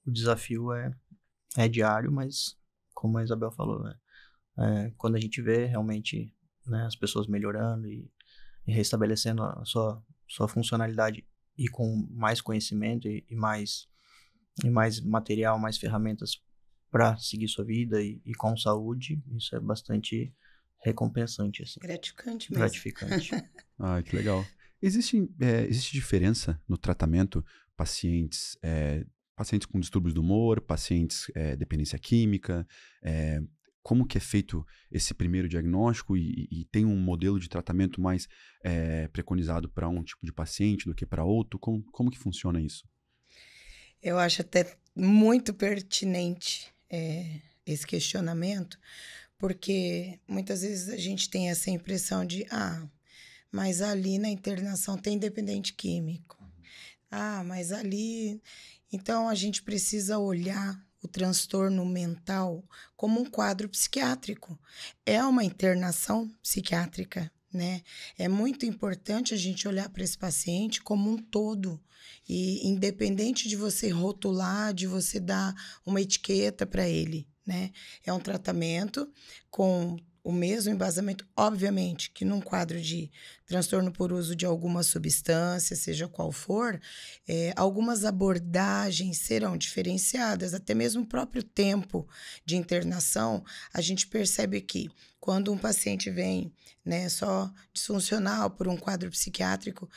desafio é diário, mas como a Isabel falou, né, quando a gente vê realmente, né, as pessoas melhorando e restabelecendo a sua funcionalidade e com mais conhecimento e mais material, mais ferramentas para seguir sua vida e com saúde, isso é bastante recompensante, assim. Gratificante mesmo. Gratificante. Ah, que legal. Existe diferença no tratamento pacientes com distúrbios do humor, pacientes dependência química, como que é feito esse primeiro diagnóstico e tem um modelo de tratamento mais preconizado para um tipo de paciente do que para outro? Como que funciona isso? Eu acho até muito pertinente esse questionamento, porque muitas vezes a gente tem essa impressão de, mas ali na internação tem dependente químico. Mas ali... Então, a gente precisa olhar o transtorno mental como um quadro psiquiátrico. É uma internação psiquiátrica, né? É muito importante a gente olhar para esse paciente como um todo. E independente de você rotular, de você dar uma etiqueta para ele, né? É um tratamento com o mesmo embasamento, obviamente, que num quadro de transtorno por uso de alguma substância, seja qual for, algumas abordagens serão diferenciadas, até mesmo o próprio tempo de internação, a gente percebe que quando um paciente vem, né, só disfuncional por um quadro psiquiátrico,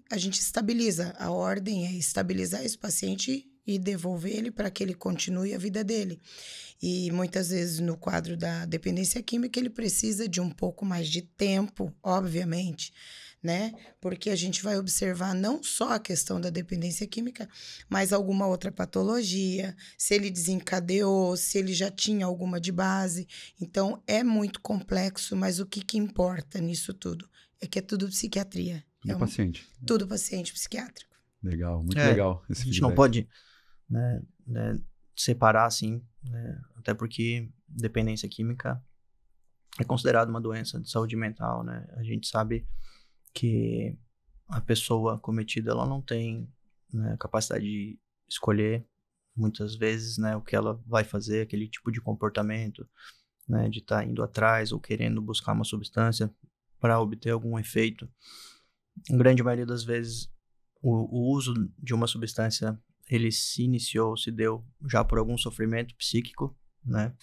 a gente estabiliza, a ordem é estabilizar esse paciente e devolver ele para que ele continue a vida dele. E muitas vezes no quadro da dependência química ele precisa de um pouco mais de tempo, obviamente, né? Porque a gente vai observar não só a questão da dependência química, mas alguma outra patologia, se ele desencadeou, se ele já tinha alguma de base. Então é muito complexo, mas o que importa nisso tudo é que é tudo psiquiatria. Tudo paciente. Tudo paciente psiquiátrico. Legal, muito legal esse A gente feedback. não pode, né, separar assim, né, até porque dependência química é considerada uma doença de saúde mental, né? A gente sabe que a pessoa cometida ela não tem, né, capacidade de escolher muitas vezes, né, o que ela vai fazer, aquele tipo de comportamento, né, de estar indo atrás ou querendo buscar uma substância para obter algum efeito. Em grande maioria das vezes o uso de uma substância ele se deu já por algum sofrimento psíquico, né?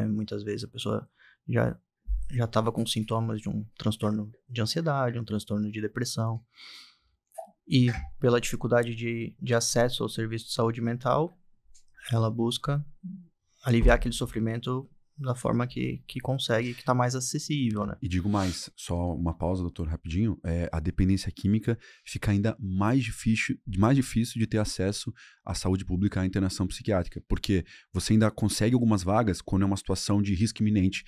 Muitas vezes a pessoa já estava com sintomas de um transtorno de ansiedade, um transtorno de depressão. E pela dificuldade de acesso ao serviço de saúde mental, ela busca aliviar aquele sofrimento da forma que consegue, que está mais acessível, né? E digo mais, só uma pausa, doutor, rapidinho, a dependência química fica ainda mais difícil de ter acesso à saúde pública, à internação psiquiátrica, porque você ainda consegue algumas vagas quando é uma situação de risco iminente,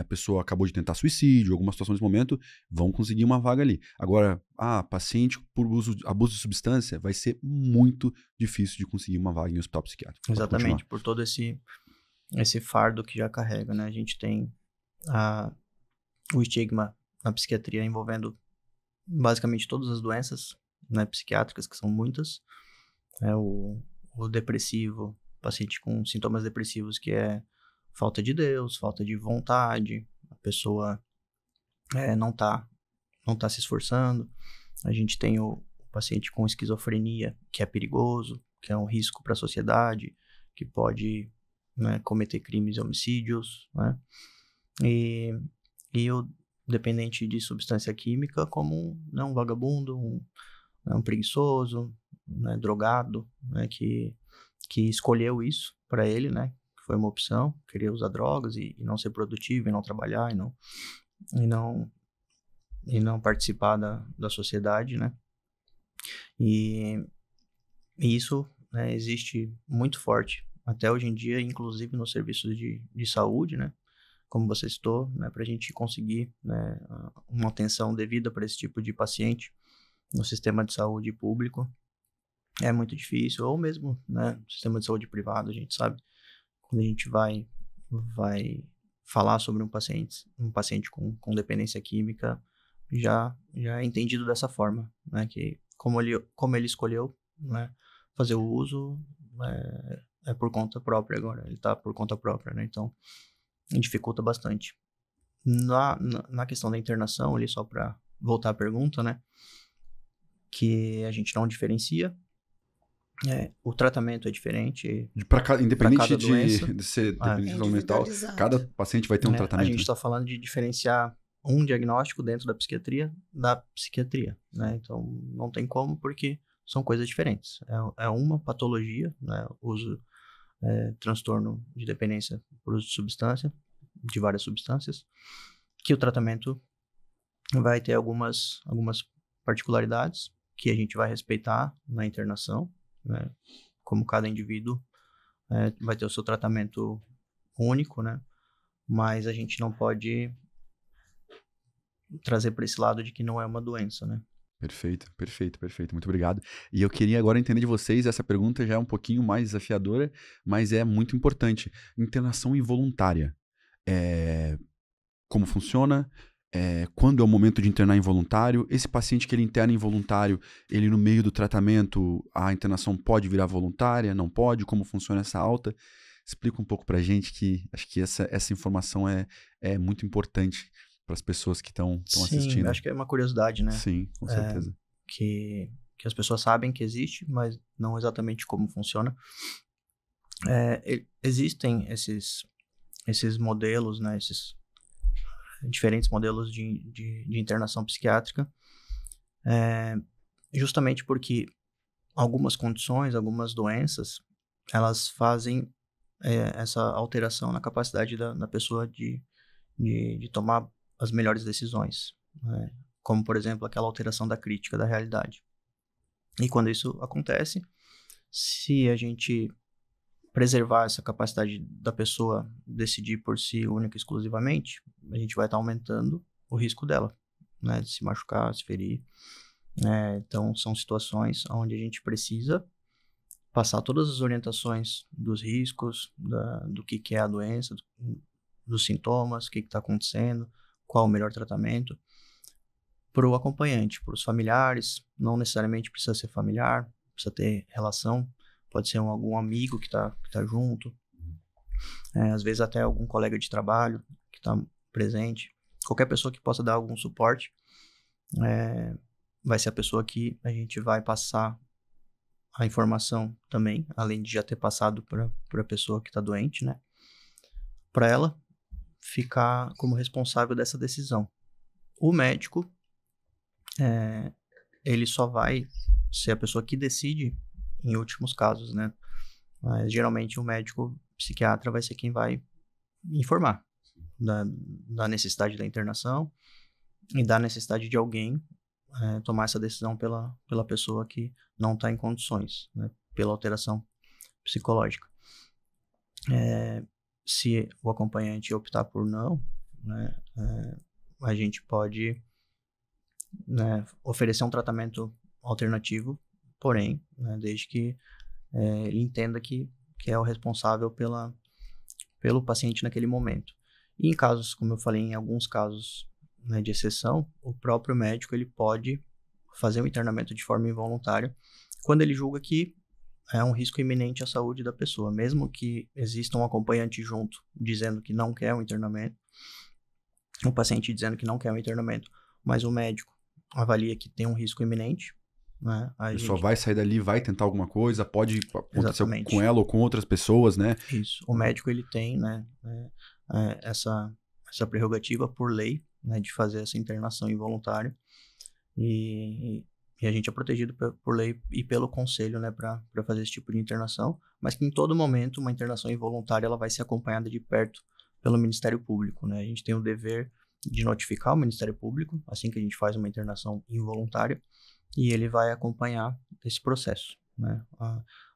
a pessoa acabou de tentar suicídio, alguma situação desse momento, vão conseguir uma vaga ali. Agora, paciente por abuso de substância, vai ser muito difícil de conseguir uma vaga em hospital psiquiátrico. Exatamente, por todo esse fardo que já carrega, né? A gente tem o estigma na psiquiatria envolvendo basicamente todas as doenças, né, psiquiátricas, que são muitas. O depressivo, paciente com sintomas depressivos, que é falta de Deus, falta de vontade, a pessoa não tá se esforçando. A gente tem o paciente com esquizofrenia, que é perigoso, que é um risco para a sociedade, que pode, né, cometer crimes e homicídios, né? E o dependente de substância química como um vagabundo, um preguiçoso, né, drogado, né, que escolheu isso para ele, né? Foi uma opção, querer usar drogas e não ser produtivo, e não trabalhar, e não participar da sociedade, né? E isso, né, existe muito forte até hoje em dia, inclusive nos serviços de saúde, né? Como você citou, né, para a gente conseguir, né, uma atenção devida para esse tipo de paciente no sistema de saúde público é muito difícil, ou mesmo, né, no sistema de saúde privado, a gente sabe, quando a gente vai falar sobre um paciente com dependência química, já é entendido dessa forma, né, que como ele escolheu, né, fazer o uso, é por conta própria agora, ele está por conta própria, né, então dificulta bastante. Na questão da internação, ali só para voltar à pergunta, né, que a gente não diferencia, o tratamento é diferente. Independente doença, de ser dependente de saúde mental, cada paciente vai ter um tratamento. A gente está falando de diferenciar um diagnóstico dentro da psiquiatria, né? Então, não tem como, porque são coisas diferentes. É uma patologia, né? Uso, transtorno de dependência por uso de substância, de várias substâncias, que o tratamento vai ter algumas particularidades que a gente vai respeitar na internação, né? Como cada indivíduo vai ter o seu tratamento único, né? Mas a gente não pode trazer para esse lado de que não é uma doença, né? Perfeito. Muito obrigado. E eu queria agora entender de vocês, essa pergunta já é um pouquinho mais desafiadora, mas é muito importante. Internação involuntária. Como funciona? Quando é o momento de internar involuntário? Esse paciente que ele interna involuntário, ele no meio do tratamento, a internação pode virar voluntária? Não pode? Como funciona essa alta? Explica um pouco pra gente, que acho que essa informação é muito importante para as pessoas que estão assistindo. Sim, acho que é uma curiosidade, né? Sim, com certeza. Que as pessoas sabem que existe, mas não exatamente como funciona. Existem esses modelos, né? Esses diferentes modelos de internação psiquiátrica, justamente porque algumas condições, algumas doenças, elas fazem essa alteração na capacidade da pessoa de tomar as melhores decisões, né? Como, por exemplo, aquela alteração da crítica da realidade. E quando isso acontece, se a gente preservar essa capacidade da pessoa decidir por si única e exclusivamente, a gente vai estar aumentando o risco dela, né, de se machucar, se ferir. Então, são situações onde a gente precisa passar todas as orientações dos riscos, do que é a doença, dos sintomas, o que está acontecendo, qual o melhor tratamento, para o acompanhante, para os familiares. Não necessariamente precisa ser familiar, precisa ter relação, pode ser algum amigo que tá junto, às vezes até algum colega de trabalho que está presente. Qualquer pessoa que possa dar algum suporte vai ser a pessoa que a gente vai passar a informação também, além de já ter passado para a pessoa que está doente, né? Para ela ficar como responsável dessa decisão. O médico, ele só vai ser a pessoa que decide em últimos casos, né? Mas geralmente o médico psiquiatra vai ser quem vai informar da necessidade da internação e da necessidade de alguém tomar essa decisão pela pessoa que não está em condições, né? Pela alteração psicológica. Se o acompanhante optar por não, né, a gente pode, né, oferecer um tratamento alternativo, porém, né, desde que ele entenda que é o responsável pelo paciente naquele momento. E em casos, como eu falei, em alguns casos, né, de exceção, o próprio médico ele pode fazer o internamento de forma involuntária quando ele julga que é um risco iminente à saúde da pessoa, mesmo que exista um acompanhante junto dizendo que não quer um internamento, o paciente dizendo que não quer um internamento, mas o médico avalia que tem um risco iminente, né? A pessoa vai sair dali, vai tentar alguma coisa, pode acontecer Exatamente. Com ela ou com outras pessoas, né? Isso. O médico ele tem, né, essa prerrogativa por lei, né, de fazer essa internação involuntária, e a gente é protegido por lei e pelo conselho, né, para fazer esse tipo de internação, mas que em todo momento uma internação involuntária ela vai ser acompanhada de perto pelo Ministério Público, né? A gente tem o dever de notificar o Ministério Público assim que a gente faz uma internação involuntária, e ele vai acompanhar esse processo, né?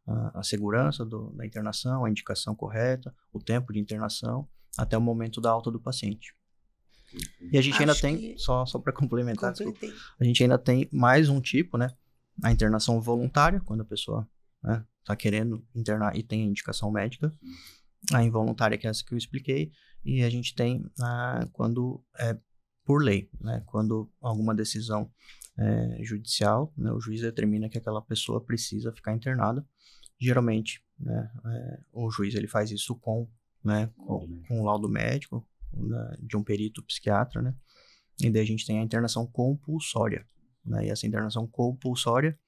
A segurança da internação, a indicação correta, o tempo de internação, até o momento da alta do paciente. E a gente ainda tem, só para complementar, desculpa, a gente ainda tem mais um tipo, né? A internação voluntária, quando a pessoa tá querendo internar e tem a indicação médica. A involuntária, que é essa que eu expliquei. E a gente tem quando é por lei, né? Quando alguma decisão judicial, né? O juiz determina que aquela pessoa precisa ficar internada. Geralmente, né? O juiz ele faz isso com um laudo médico, né? De um perito psiquiatra, né? E daí a gente tem a internação compulsória, né? E essa internação compulsória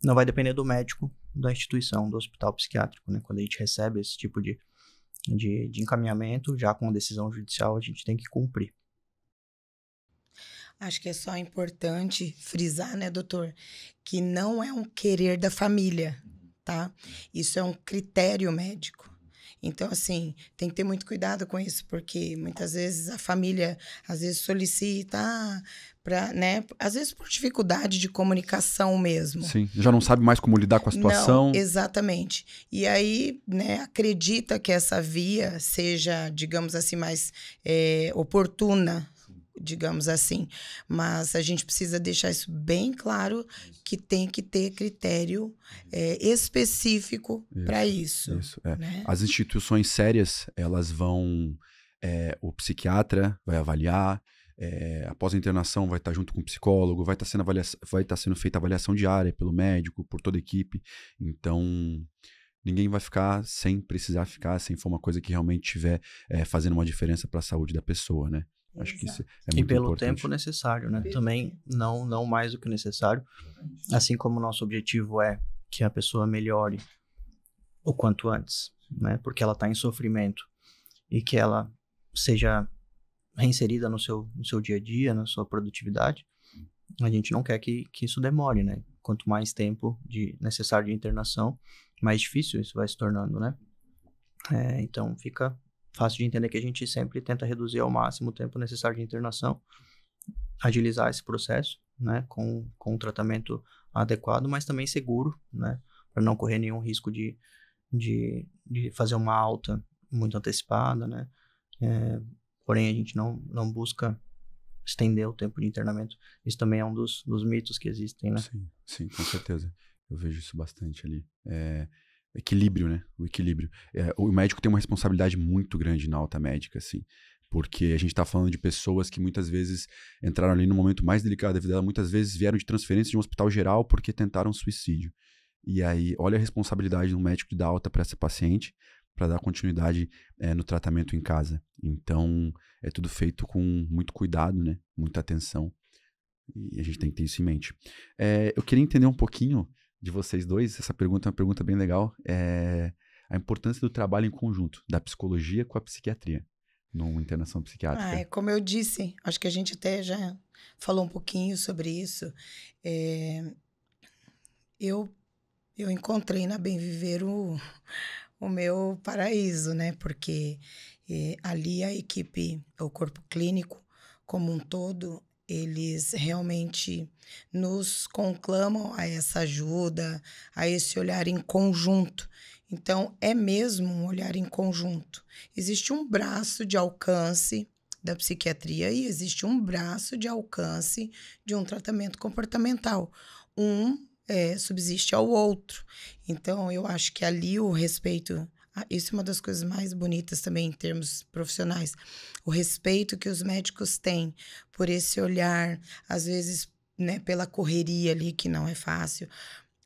não vai depender do médico da instituição, do hospital psiquiátrico, né? Quando a gente recebe esse tipo de encaminhamento, já com a decisão judicial, a gente tem que cumprir. Acho que é só importante frisar, né, doutor, que não é um querer da família, tá? Isso é um critério médico. Então, assim, tem que ter muito cuidado com isso, porque muitas vezes a família, às vezes, solicita né? Às vezes por dificuldade de comunicação mesmo. Sim, já não sabe mais como lidar com a situação. Não, exatamente. E aí, né, acredita que essa via seja, digamos assim, mais oportuna, digamos assim. Mas a gente precisa deixar isso bem claro, que tem que ter critério específico para isso. Né? As instituições sérias, elas vão... o psiquiatra vai avaliar, após a internação vai estar junto com o psicólogo, vai estar sendo feita avaliação diária pelo médico, por toda a equipe. Então, ninguém vai ficar sem precisar ficar, sem for uma coisa que realmente estiver fazendo uma diferença para a saúde da pessoa, né? Acho que isso é muito importante. E pelo tempo necessário, né? Também não mais do que necessário. Assim como o nosso objetivo é que a pessoa melhore o quanto antes, né? Porque ela está em sofrimento e que ela seja reinserida no seu dia a dia, na sua produtividade. A gente não quer que isso demore, né? Quanto mais tempo necessário de internação, mais difícil isso vai se tornando, né? Então fica fácil de entender que a gente sempre tenta reduzir ao máximo o tempo necessário de internação, agilizar esse processo, né, com um tratamento adequado, mas também seguro, né, para não correr nenhum risco de fazer uma alta muito antecipada, né, porém a gente não busca estender o tempo de internamento. Isso também é um dos mitos que existem, né? Sim, com certeza. Eu vejo isso bastante ali. Equilíbrio, né? O equilíbrio. O médico tem uma responsabilidade muito grande na alta médica, assim, porque a gente tá falando de pessoas que muitas vezes entraram ali no momento mais delicado da vida dela, muitas vezes vieram de transferência de um hospital geral porque tentaram suicídio. E aí, olha a responsabilidade do médico de dar alta para essa paciente, para dar continuidade no tratamento em casa. Então, é tudo feito com muito cuidado, né? Muita atenção. E a gente tem que ter isso em mente. Eu queria entender um pouquinho de vocês dois, essa pergunta é uma pergunta bem legal, a importância do trabalho em conjunto, da psicologia com a psiquiatria, numa internação psiquiátrica. Como eu disse, acho que a gente até já falou um pouquinho sobre isso. Eu encontrei na Bem Viver o meu paraíso, né? Porque ali a equipe, o corpo clínico como um todo, eles realmente nos conclamam a essa ajuda, a esse olhar em conjunto. Então, é mesmo um olhar em conjunto. Existe um braço de alcance da psiquiatria e existe um braço de alcance de um tratamento comportamental. Subsiste ao outro. Então, eu acho que ali o respeito... Isso é uma das coisas mais bonitas também em termos profissionais. O respeito que os médicos têm por esse olhar, às vezes, né, pela correria ali, que não é fácil,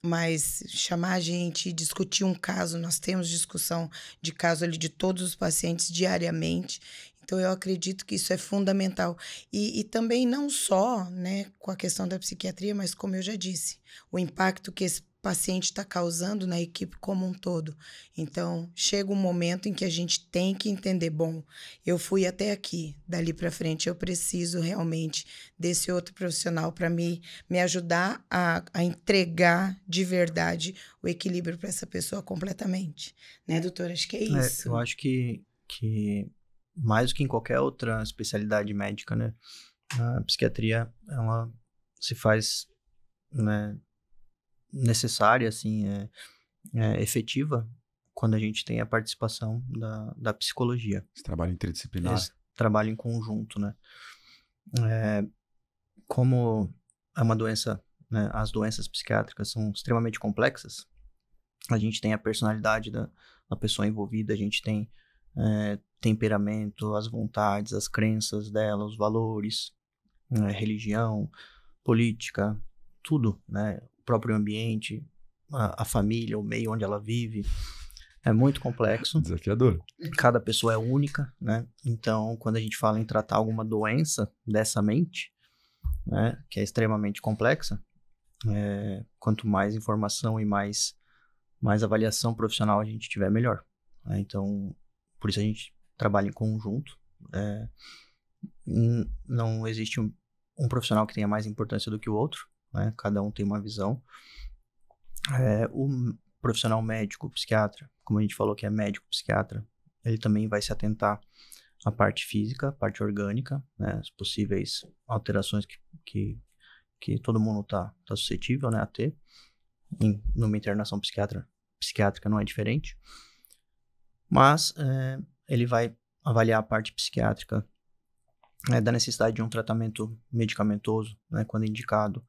mas chamar a gente, discutir um caso, nós temos discussão de caso ali de todos os pacientes diariamente. Então, eu acredito que isso é fundamental. E também não só, né, com a questão da psiquiatria, mas como eu já disse, o impacto que esse paciente está causando na equipe como um todo. Então, chega um momento em que a gente tem que entender, bom, eu fui até aqui, dali para frente eu preciso realmente desse outro profissional para me ajudar a entregar de verdade o equilíbrio para essa pessoa completamente. Né, doutora? Acho que é isso. Eu acho que mais do que em qualquer outra especialidade médica, né, a psiquiatria, ela se faz né, necessária, assim, efetiva, quando a gente tem a participação da psicologia. Esse trabalho interdisciplinar. Esse trabalho em conjunto, né? Como é uma doença, né, as doenças psiquiátricas são extremamente complexas, a gente tem a personalidade da pessoa envolvida, a gente tem temperamento, as vontades, as crenças dela, os valores, religião, política, tudo, né? O próprio ambiente, a família, o meio onde ela vive. É muito complexo. Desafiador. Cada pessoa é única, né? Então, quando a gente fala em tratar alguma doença dessa mente, né, que é extremamente complexa, quanto mais informação e mais avaliação profissional a gente tiver, melhor. Né? Então, por isso a gente trabalha em conjunto. Não existe um profissional que tenha mais importância do que o outro, né? Cada um tem uma visão. O profissional médico, psiquiatra, como a gente falou que é médico, psiquiatra, ele também vai se atentar à parte física, à parte orgânica, né? As possíveis alterações que todo mundo tá suscetível, né, a ter. Numa internação psiquiátrica não é diferente. Mas ele vai avaliar a parte psiquiátrica da necessidade de um tratamento medicamentoso, né, quando indicado,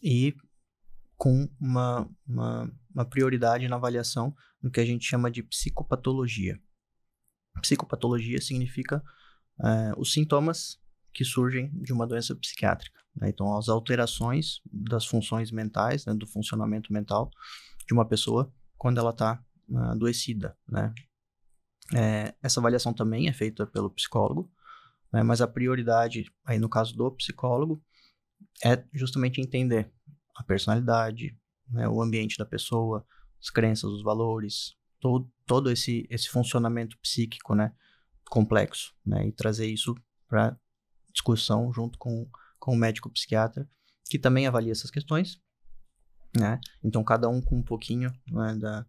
e com uma prioridade na avaliação do que a gente chama de psicopatologia. Psicopatologia significa os sintomas que surgem de uma doença psiquiátrica, né? Então, as alterações das funções mentais, né, do funcionamento mental de uma pessoa quando ela está adoecida, né? Essa avaliação também é feita pelo psicólogo, né, mas a prioridade, aí no caso do psicólogo, é justamente entender a personalidade, né, o ambiente da pessoa, as crenças, os valores, todo esse funcionamento psíquico, né, complexo, né, e trazer isso para discussão junto com o médico psiquiatra, que também avalia essas questões, né? Então, cada um com um pouquinho, né,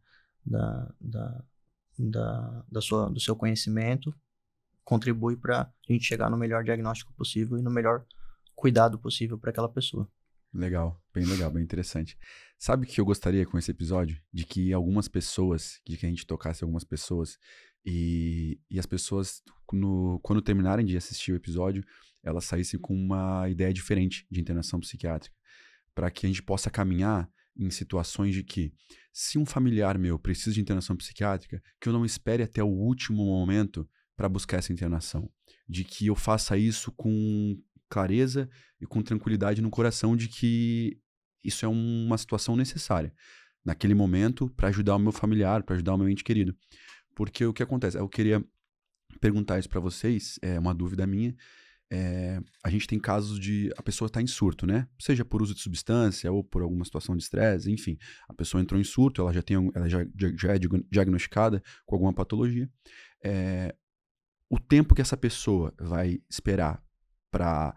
do seu conhecimento contribui para a gente chegar no melhor diagnóstico possível e no melhor cuidado possível para aquela pessoa. Legal, bem interessante. Sabe o que eu gostaria com esse episódio? De que algumas pessoas, de que a gente tocasse algumas pessoas e as pessoas, quando terminarem de assistir o episódio, elas saíssem com uma ideia diferente de internação psiquiátrica, para que a gente possa caminhar em situações de que, se um familiar meu precisa de internação psiquiátrica, que eu não espere até o último momento para buscar essa internação, de que eu faça isso com clareza e com tranquilidade no coração de que isso é uma situação necessária naquele momento para ajudar o meu familiar, para ajudar o meu ente querido. Porque o que acontece? Eu queria perguntar isso para vocês, é uma dúvida minha. A gente tem casos de a pessoa estar em surto, né? Seja por uso de substância ou por alguma situação de estresse, enfim. A pessoa entrou em surto, ela já é diagnosticada com alguma patologia. O tempo que essa pessoa vai esperar para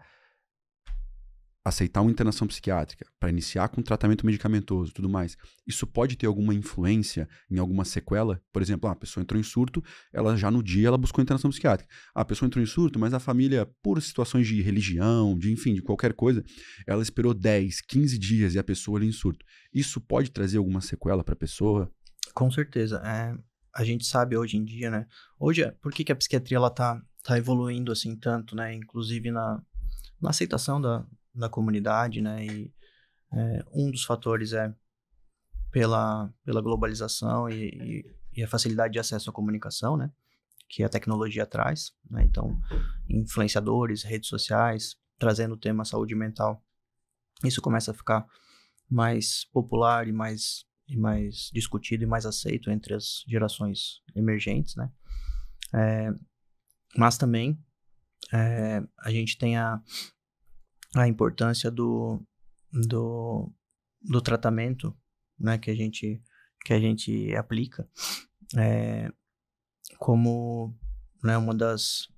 aceitar uma internação psiquiátrica, para iniciar com tratamento medicamentoso e tudo mais, isso pode ter alguma influência em alguma sequela? Por exemplo, a pessoa entrou em surto, ela já no dia ela buscou internação psiquiátrica. A pessoa entrou em surto, mas a família, por situações de religião, enfim, de qualquer coisa, ela esperou 10, 15 dias e a pessoa ali em surto. Isso pode trazer alguma sequela para a pessoa? Com certeza. A gente sabe hoje em dia, né? Hoje, por que a psiquiatria ela tá evoluindo assim tanto, né? Inclusive na aceitação da comunidade, né? E um dos fatores é pela globalização e a facilidade de acesso à comunicação, né? Que a tecnologia traz, né? Então, influenciadores, redes sociais, trazendo o tema saúde mental, isso começa a ficar mais popular e mais discutido e mais aceito entre as gerações emergentes, né? Mas também a gente tem a importância do tratamento, né, que a gente aplica, como, né, uma das...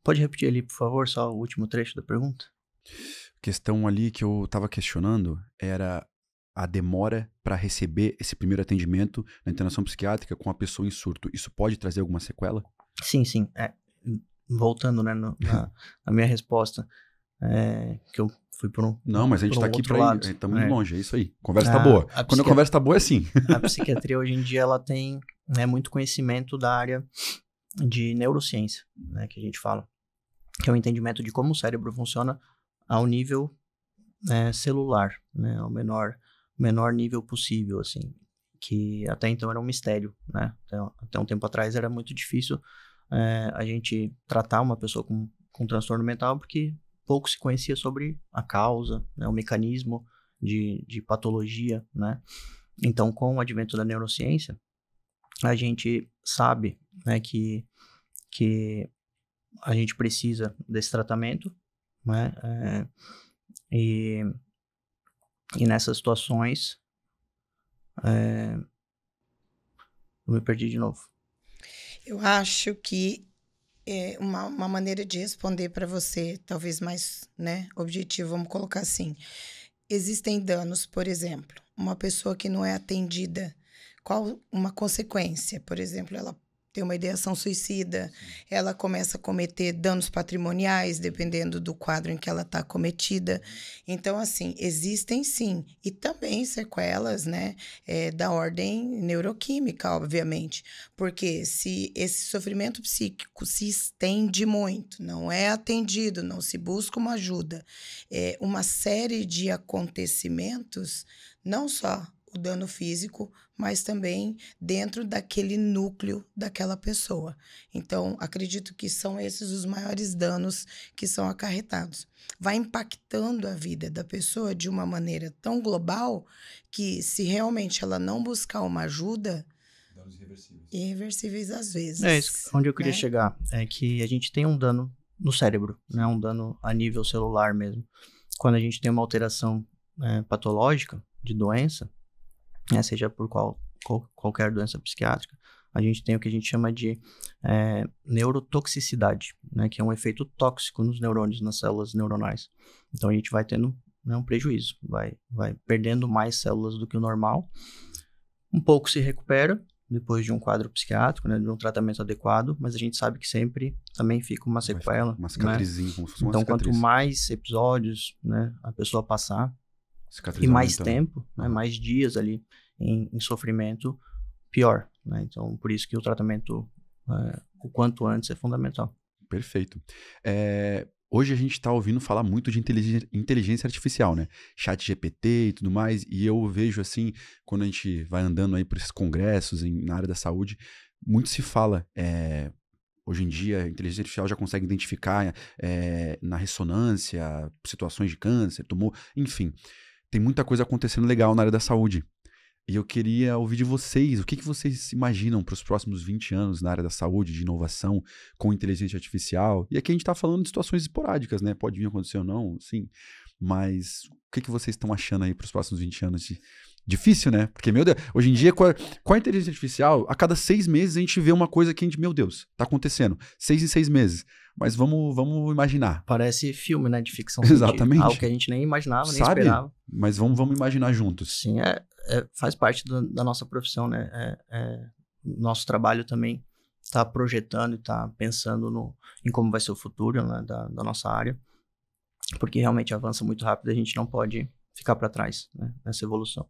Pode repetir ali, por favor, só o último trecho da pergunta? A questão ali que eu estava questionando era a demora para receber esse primeiro atendimento na internação psiquiátrica com a pessoa em surto. Isso pode trazer alguma sequela? Sim. Voltando, né, na minha resposta, que eu fui por um Não, mas a gente tá aqui outro pra lado. ir. Estamos indo longe, é isso aí. Conversa tá boa. Quando a conversa tá boa, é assim. A psiquiatria hoje em dia ela tem muito conhecimento da área de neurociência, né, que a gente fala, que é o entendimento de como o cérebro funciona ao nível celular, né, ao menor nível possível, assim, que até então era um mistério, né, até um tempo atrás era muito difícil a gente tratar uma pessoa com transtorno mental, porque pouco se conhecia sobre a causa, né, o mecanismo de patologia, né. Então, com o advento da neurociência, a gente sabe, né, que a gente precisa desse tratamento, né, e nessas situações, eu me perdi de novo. Eu acho que uma maneira de responder para você, talvez mais, né, objetivo, vamos colocar assim. Existem danos, por exemplo, uma pessoa que não é atendida, qual uma consequência? Por exemplo, ela tem uma ideação suicida, ela começa a cometer danos patrimoniais, dependendo do quadro em que ela está cometida. Então, assim, existem sim, e também sequelas, né, da ordem neuroquímica, obviamente, porque se esse sofrimento psíquico se estende muito, não é atendido, não se busca uma ajuda, uma série de acontecimentos, não só o dano físico, mas também dentro daquele núcleo daquela pessoa. Então, acredito que são esses os maiores danos que são acarretados. Vai impactando a vida da pessoa de uma maneira tão global que, se realmente ela não buscar uma ajuda, Danos irreversíveis. Irreversíveis às vezes. É isso, onde eu queria né? chegar, é que a gente tem um dano no cérebro, né, um dano a nível celular mesmo. Quando a gente tem uma alteração patológica de doença, seja por qualquer doença psiquiátrica, a gente tem o que a gente chama de neurotoxicidade, né, que é um efeito tóxico nos neurônios, nas células neuronais. Então a gente vai tendo, né, um prejuízo, vai perdendo mais células do que o normal. Um pouco se recupera depois de um quadro psiquiátrico, né, de um tratamento adequado, mas a gente sabe que sempre também fica uma sequela. Uma cicatrizinha, como se fosse uma então, cicatriz. quanto mais episódios, né, a pessoa passar, Cicatriz e mais aumentando. tempo, né, mais dias ali em sofrimento, pior. Né? Então, por isso que o tratamento, o quanto antes, é fundamental. Perfeito. Hoje a gente está ouvindo falar muito de inteligência artificial, né? Chat GPT e tudo mais, e eu vejo assim, quando a gente vai andando aí por esses congressos na área da saúde, muito se fala, hoje em dia a inteligência artificial já consegue identificar na ressonância situações de câncer, tumor, enfim, tem muita coisa acontecendo legal na área da saúde. E eu queria ouvir de vocês, o que vocês imaginam para os próximos 20 anos na área da saúde, de inovação, com inteligência artificial? E aqui a gente está falando de situações esporádicas, né? Pode vir a acontecer ou não, sim. Mas o que vocês estão achando aí para os próximos 20 anos? Difícil, né? Porque, meu Deus, hoje em dia, com a inteligência artificial, a cada 6 meses a gente vê uma coisa que a gente, meu Deus, está acontecendo. 6 em 6 meses. Mas vamos imaginar. Parece filme, né, de ficção Exatamente. científica. Algo que a gente nem imaginava, nem esperava. Mas vamos imaginar juntos. Sim, faz parte da nossa profissão, né? Nosso trabalho também está projetando e está pensando em como vai ser o futuro, né, da nossa área. Porque realmente avança muito rápido, a gente não pode ficar para trás, né, nessa evolução.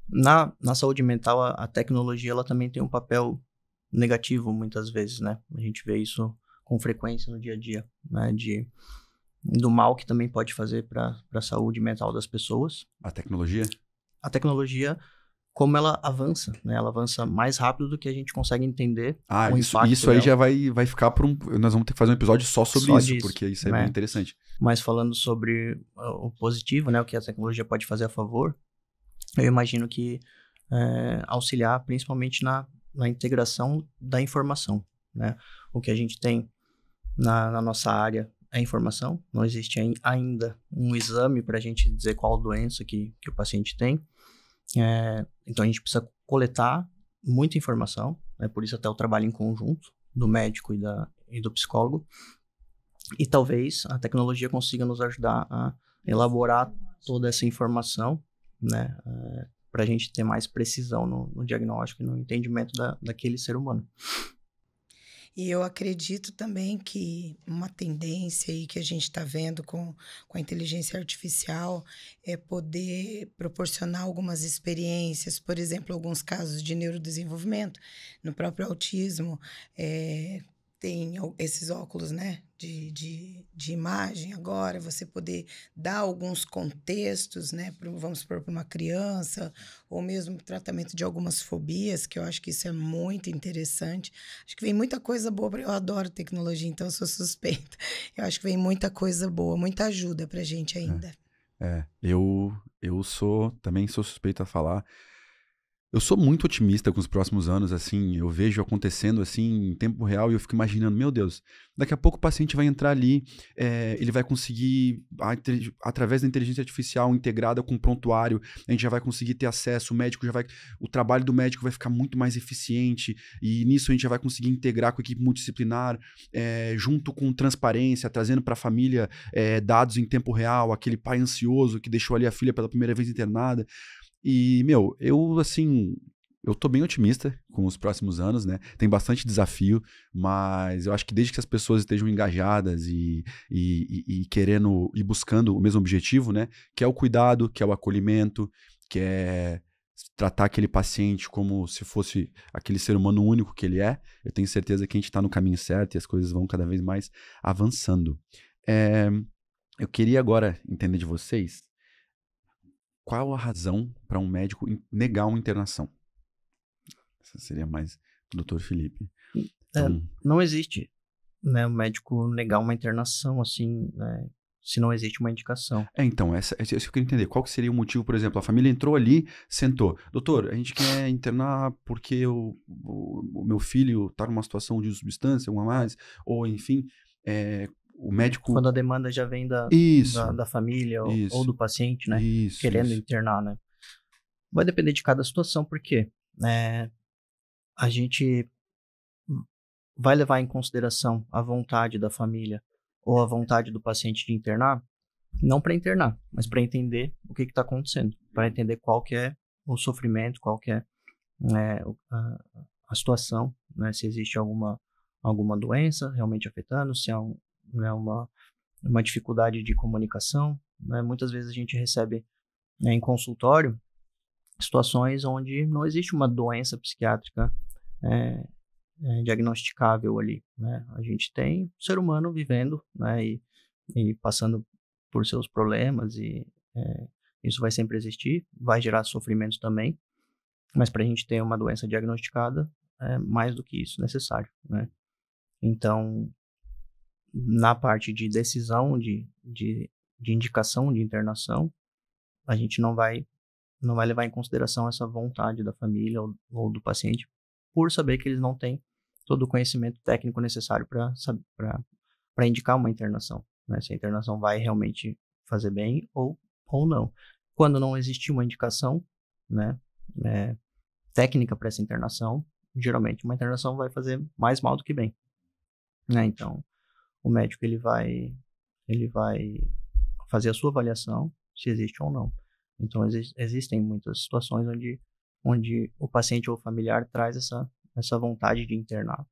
Na saúde mental, a tecnologia ela também tem um papel negativo muitas vezes, né? A gente vê isso com frequência no dia a dia, né? Do mal que também pode fazer para a saúde mental das pessoas. A tecnologia? A tecnologia, como ela avança, né? Ela avança mais rápido do que a gente consegue entender o impacto isso aí dela. já vai ficar nós vamos ter que fazer um episódio só sobre isso, disso, porque isso é né? bem interessante. Mas falando sobre o positivo, né? O que a tecnologia pode fazer a favor, eu imagino que auxiliar principalmente na integração da informação, né? O que a gente tem na nossa área é informação, não existe ainda um exame para a gente dizer qual doença que o paciente tem, então a gente precisa coletar muita informação, né? Por isso até o trabalho em conjunto do médico e do psicólogo, e talvez a tecnologia consiga nos ajudar a elaborar toda essa informação, né? Para a gente ter mais precisão no diagnóstico e no entendimento daquele ser humano. E eu acredito também que uma tendência aí que a gente está vendo com a inteligência artificial é poder proporcionar algumas experiências, por exemplo, alguns casos de neurodesenvolvimento, no próprio autismo, tem esses óculos, né, de imagem agora, você poder dar alguns contextos, né, vamos supor, para uma criança, ou mesmo tratamento de algumas fobias, que eu acho que isso é muito interessante. Acho que vem muita coisa boa, eu adoro tecnologia, então eu sou suspeita. Eu acho que vem muita coisa boa, muita ajuda para a gente ainda. Eu também sou suspeito a falar. Eu sou muito otimista com os próximos anos, assim, eu vejo acontecendo, assim, em tempo real e eu fico imaginando, meu Deus, daqui a pouco o paciente vai entrar ali, ele vai conseguir, através da inteligência artificial integrada com o prontuário, a gente já vai conseguir ter acesso, o trabalho do médico vai ficar muito mais eficiente e nisso a gente já vai conseguir integrar com a equipe multidisciplinar, junto com transparência, trazendo para a família dados em tempo real, aquele pai ansioso que deixou ali a filha pela primeira vez internada. E, eu tô bem otimista com os próximos anos, né? Tem bastante desafio, mas eu acho que desde que as pessoas estejam engajadas e querendo e buscando o mesmo objetivo, né? Que é o cuidado, que é o acolhimento, que é tratar aquele paciente como se fosse aquele ser humano único que ele é, eu tenho certeza que a gente está no caminho certo e as coisas vão cada vez mais avançando. Eu queria agora entender de vocês qual a razão para um médico negar uma internação? Essa seria mais do Dr. Felipe. Então... não existe, né, o médico negar uma internação, assim, né, se não existe uma indicação. Então, isso que eu queria entender. Qual que seria o motivo, por exemplo, a família entrou ali, sentou. Doutor, a gente quer internar porque o meu filho está numa situação de substância, uma mais, ou enfim... o médico... Quando a demanda já vem da família ou do paciente, né? Querendo internar, né? Vai depender de cada situação, porque a gente vai levar em consideração a vontade da família ou a vontade do paciente de internar, não para internar, mas para entender o que está acontecendo, para entender qual que é o sofrimento, qual que é a situação, né? Se existe alguma doença realmente afetando, se há uma dificuldade de comunicação, né? Muitas vezes a gente recebe em consultório situações onde não existe uma doença psiquiátrica diagnosticável ali, né? A gente tem um ser humano vivendo, né? E passando por seus problemas e isso vai sempre existir, vai gerar sofrimentos também, mas para a gente ter uma doença diagnosticada é mais do que isso necessário, né? Então, na parte de decisão de indicação de internação, a gente não vai levar em consideração essa vontade da família ou do paciente, por saber que eles não têm todo o conhecimento técnico necessário para indicar uma internação, né? Se a internação vai realmente fazer bem ou não. Quando não existe uma indicação, né, técnica para essa internação, geralmente uma internação vai fazer mais mal do que bem, né? Então, o médico ele vai fazer a sua avaliação se existe ou não. Então, existem muitas situações onde o paciente ou o familiar traz essa vontade de internar.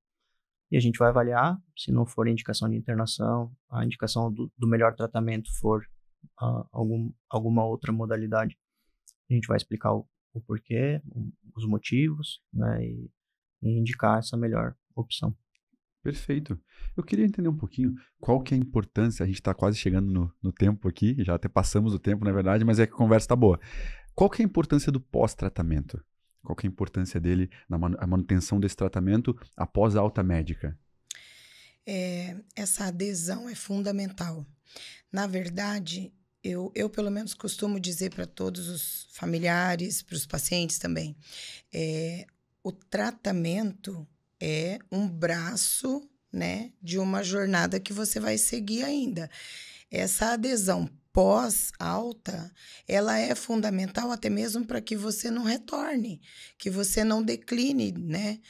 E a gente vai avaliar, se não for indicação de internação, a indicação do melhor tratamento for alguma outra modalidade, a gente vai explicar o porquê, os motivos, né, e indicar essa melhor opção. Perfeito. Eu queria entender um pouquinho qual que é a importância, a gente está quase chegando no tempo aqui, já até passamos o tempo, na verdade, mas é que a conversa está boa. Qual que é a importância do pós-tratamento? Qual que é a importância dele na manutenção desse tratamento após a alta médica? Essa adesão é fundamental. Na verdade, eu pelo menos costumo dizer para todos os familiares, para os pacientes também, o tratamento é um braço, né, de uma jornada que você vai seguir ainda. Essa adesão pós-alta, ela é fundamental até mesmo para que você não retorne, que você não decline, né,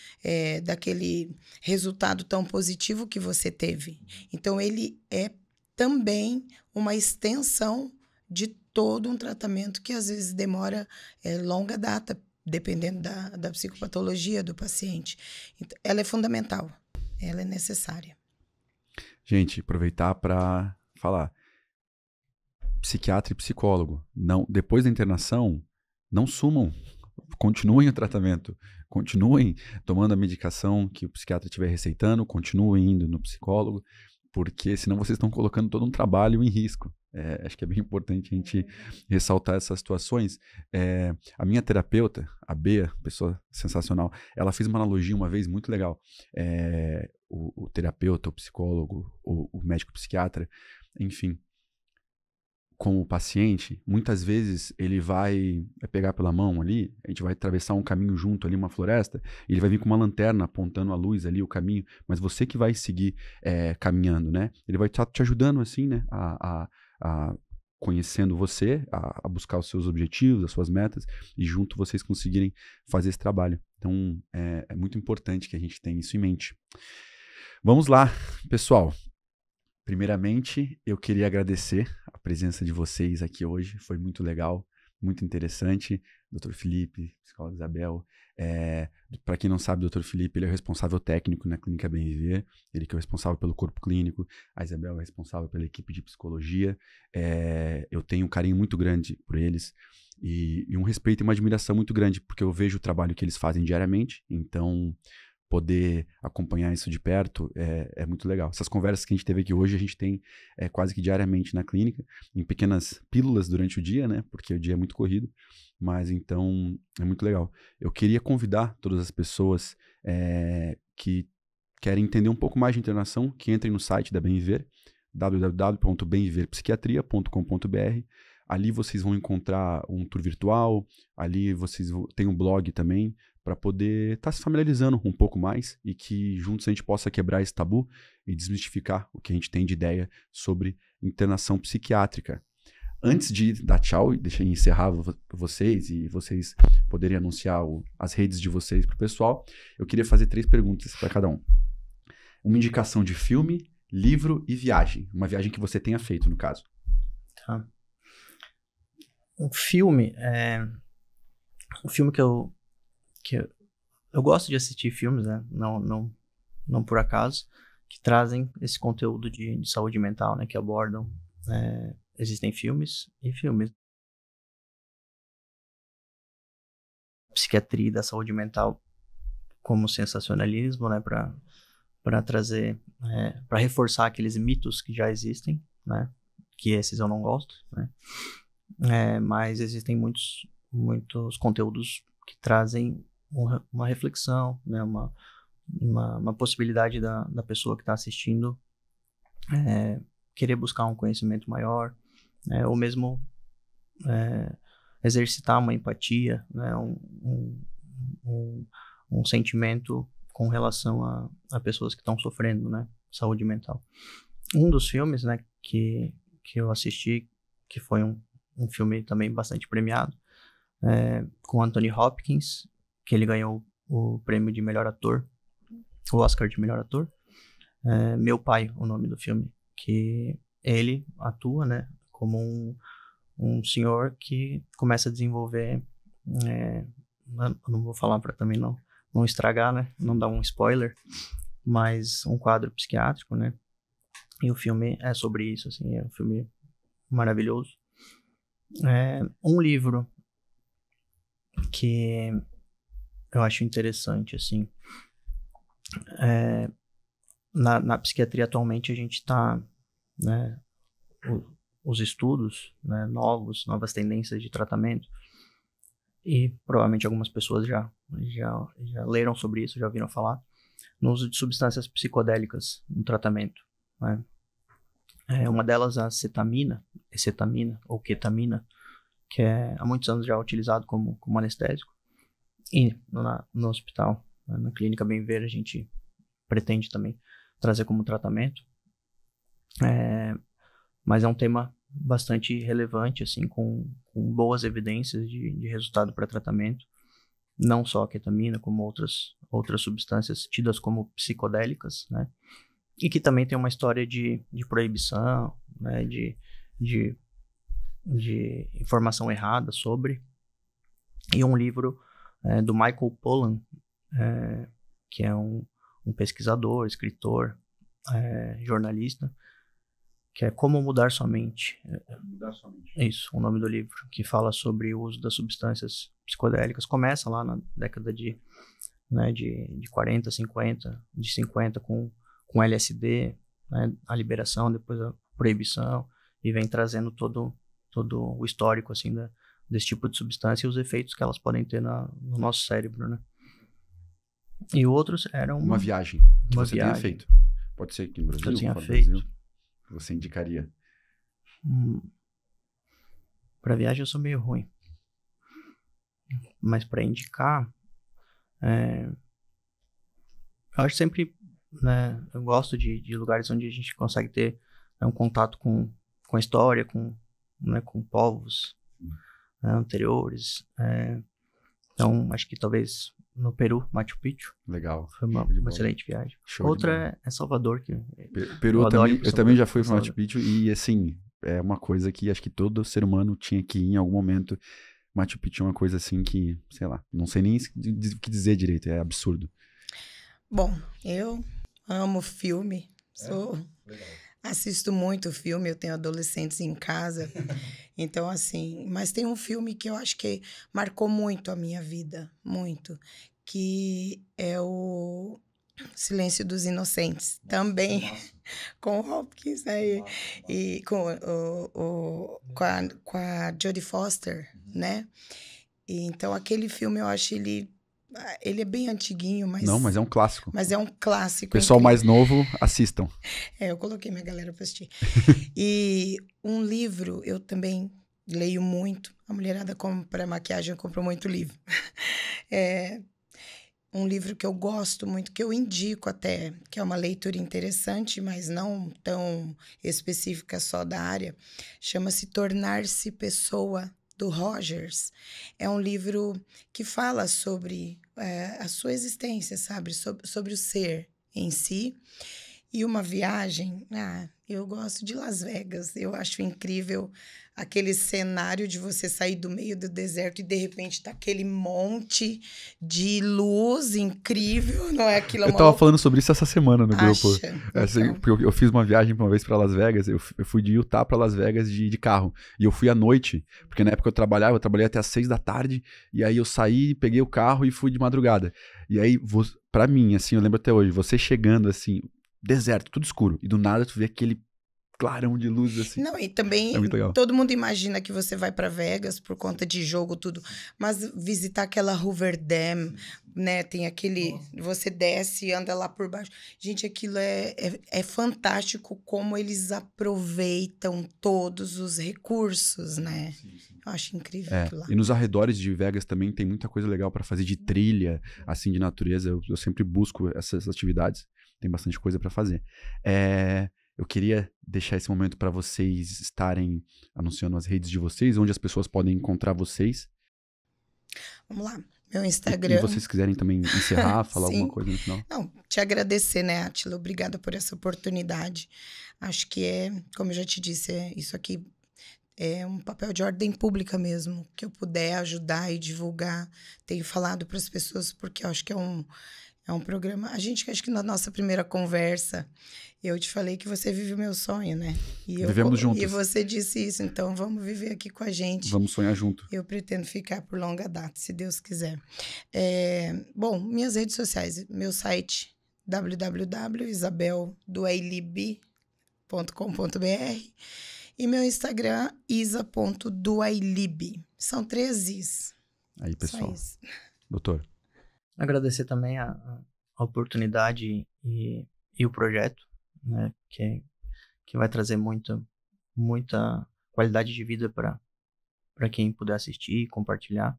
daquele resultado tão positivo que você teve. Então, ele é também uma extensão de todo um tratamento que às vezes demora longa data, dependendo da psicopatologia do paciente. Então, ela é fundamental. ela é necessária. Gente, aproveitar para falar. Psiquiatra e psicólogo, não, depois da internação, não sumam, continuem o tratamento, continuem tomando a medicação que o psiquiatra estiver receitando, continuem indo no psicólogo, porque senão vocês estão colocando todo um trabalho em risco. Acho que é bem importante a gente ressaltar essas situações. A minha terapeuta, a Bea, pessoa sensacional, ela fez uma analogia uma vez muito legal. O terapeuta, o psicólogo, o médico psiquiatra, enfim, como o paciente, muitas vezes ele vai pegar pela mão ali, a gente vai atravessar um caminho junto ali, uma floresta, e ele vai vir com uma lanterna apontando a luz ali, o caminho, mas você que vai seguir caminhando, né? Ele vai estar te ajudando assim, né? A conhecendo você, a buscar os seus objetivos, as suas metas, e junto vocês conseguirem fazer esse trabalho. Então, é muito importante que a gente tenha isso em mente. Vamos lá, pessoal. Primeiramente, eu queria agradecer a presença de vocês aqui hoje. Foi muito legal, muito interessante. Dr. Felipe, psicóloga Isabel. Para quem não sabe, o Dr. Felipe ele é o responsável técnico na Clínica Bem Viver. Ele que é o responsável pelo corpo clínico. A Isabel é responsável pela equipe de psicologia. Eu tenho um carinho muito grande por eles e um respeito e uma admiração muito grande, porque eu vejo o trabalho que eles fazem diariamente. Então, poder acompanhar isso de perto é muito legal. Essas conversas que a gente teve aqui hoje, a gente tem quase que diariamente na clínica, em pequenas pílulas durante o dia, né? Porque o dia é muito corrido, mas então é muito legal. Eu queria convidar todas as pessoas que querem entender um pouco mais de internação, que entrem no site da Bem Viver, www.bemviverpsiquiatria.com.br. Ali vocês vão encontrar um tour virtual, ali vocês têm um blog também, para poder estar se familiarizando um pouco mais e que juntos a gente possa quebrar esse tabu e desmistificar o que a gente tem de ideia sobre internação psiquiátrica. Antes de dar tchau e deixar encerrar vocês e vocês poderem anunciar as redes de vocês para o pessoal, eu queria fazer 3 perguntas para cada um. Uma indicação de filme, livro e viagem. Uma viagem que você tenha feito, no caso. Tá. Um filme que eu gosto de assistir filmes, né? Não por acaso, que trazem esse conteúdo de saúde mental, né? Que abordam. Existem filmes e filmes. Psiquiatria da saúde mental como sensacionalismo, né? Para trazer, para reforçar aqueles mitos que já existem, né? Que esses eu não gosto, né? Mas existem muitos conteúdos que trazem uma reflexão, né? Uma possibilidade da pessoa que está assistindo querer buscar um conhecimento maior, ou mesmo exercitar uma empatia, né? Um sentimento com relação a pessoas que estão sofrendo, né? Saúde mental. Um dos filmes, né, que eu assisti, que foi um filme também bastante premiado, com Anthony Hopkins, que ele ganhou o prêmio de melhor ator, o Oscar de melhor ator. Meu Pai, o nome do filme, que ele atua, né, como um senhor que começa a desenvolver, eu não vou falar para também não estragar, né, não dar um spoiler, mas um quadro psiquiátrico, né, e o filme é sobre isso, assim, é um filme maravilhoso. Um livro que eu acho interessante, assim, na psiquiatria atualmente a gente está, né, os estudos, né, novas tendências de tratamento, e provavelmente algumas pessoas já leram sobre isso, já ouviram falar, no uso de substâncias psicodélicas no tratamento, né? Uma delas a acetamina ou ketamina, que é há muitos anos já utilizado como anestésico, e no hospital, né, na Clínica Bem Viver, a gente pretende também trazer como tratamento, mas é um tema bastante relevante, assim, com boas evidências de resultado para tratamento, não só a ketamina, como outras substâncias tidas como psicodélicas, né, e que também tem uma história de proibição, né, de informação errada sobre, e um livro do Michael Pollan, que é um um pesquisador, escritor, jornalista, que é Como Mudar Sua Mente. Mudar sua mente. Isso, o nome do livro, que fala sobre o uso das substâncias psicodélicas. Começa lá na década de 40, 50, de 50 com LSD, né, a liberação, depois a proibição, e vem trazendo todo o histórico assim, desse tipo de substância e os efeitos que elas podem ter no nosso cérebro, né? E outros eram... Uma viagem que você tenha feito. Pode ser aqui no Brasil, que eu tinha fora do feito. Brasil, que você indicaria. Para viagem eu sou meio ruim. Mas para indicar, eu acho sempre, né, eu gosto de lugares onde a gente consegue ter um contato com a história, com povos anteriores. Então, acho que talvez no Peru, Machu Picchu. Legal. Foi uma excelente viagem. Show Outra é Salvador. Peru eu também já fui para Machu Picchu e, assim, é uma coisa que acho que todo ser humano tinha que ir em algum momento. Machu Picchu é uma coisa assim que, sei lá, não sei nem o que dizer direito, é absurdo. Bom, eu amo filme, assisto muito filme, eu tenho adolescentes em casa, então assim, mas tem um filme que eu acho que marcou muito a minha vida, muito, que é o Silêncio dos Inocentes, também com o Hopkins, né, e com a Jodie Foster, né, e então aquele filme eu acho ele é bem antiguinho, mas... Não, mas é um clássico. Mas é um clássico. Pessoal mais novo, assistam. Eu coloquei minha galera para assistir. E um livro, eu também leio muito. A mulherada compra maquiagem, eu compro muito livro. Um livro que eu gosto muito, que eu indico até, que é uma leitura interessante, mas não tão específica só da área, chama-se Tornar-se Pessoa, do Rogers. É um livro que fala sobre a sua existência, sabe? Sobre o ser em si. E uma viagem, eu gosto de Las Vegas. Eu acho incrível aquele cenário de você sair do meio do deserto e de repente tá aquele monte de luz incrível, não é aquilo? Eu tava falando sobre isso essa semana no grupo. Então. Porque eu fiz uma viagem uma vez para Las Vegas, eu fui de Utah para Las Vegas de carro, e eu fui à noite, porque na época eu trabalhei até às 6 da tarde, e aí eu saí, peguei o carro e fui de madrugada. E aí, pra mim, assim, eu lembro até hoje, você chegando assim, deserto, tudo escuro, e do nada tu vê aquele clarão de luz, assim. Não, e também todo mundo imagina que você vai para Vegas por conta de jogo, tudo, mas visitar aquela Hoover Dam, né, tem aquele, você desce e anda lá por baixo. Gente, aquilo é fantástico como eles aproveitam todos os recursos, né? Sim. Eu acho incrível aquilo lá. E nos arredores de Vegas também tem muita coisa legal para fazer de trilha, assim, de natureza. Eu sempre busco essas atividades. Tem bastante coisa para fazer. Eu queria deixar esse momento para vocês estarem anunciando as redes de vocês, onde as pessoas podem encontrar vocês. Vamos lá, meu Instagram. E vocês quiserem também encerrar, falar alguma coisa no final? Não, te agradecer, né, Átila? Obrigada por essa oportunidade. Acho que como eu já te disse, isso aqui é um papel de ordem pública mesmo, que eu puder ajudar e divulgar. Tenho falado para as pessoas, porque eu acho que é um programa... acho que na nossa primeira conversa, eu te falei que você vive o meu sonho, né? Vivemos juntos. E você disse isso, então vamos viver aqui com a gente. Vamos sonhar junto. Eu pretendo ficar por longa data, se Deus quiser. Bom, minhas redes sociais, meu site www.isabelduailib.com.br e meu Instagram, isa.duailib. São 3 Is. Aí, pessoal. Doutor. Agradecer também a oportunidade e o projeto, né, que vai trazer muita qualidade de vida para quem puder assistir e compartilhar.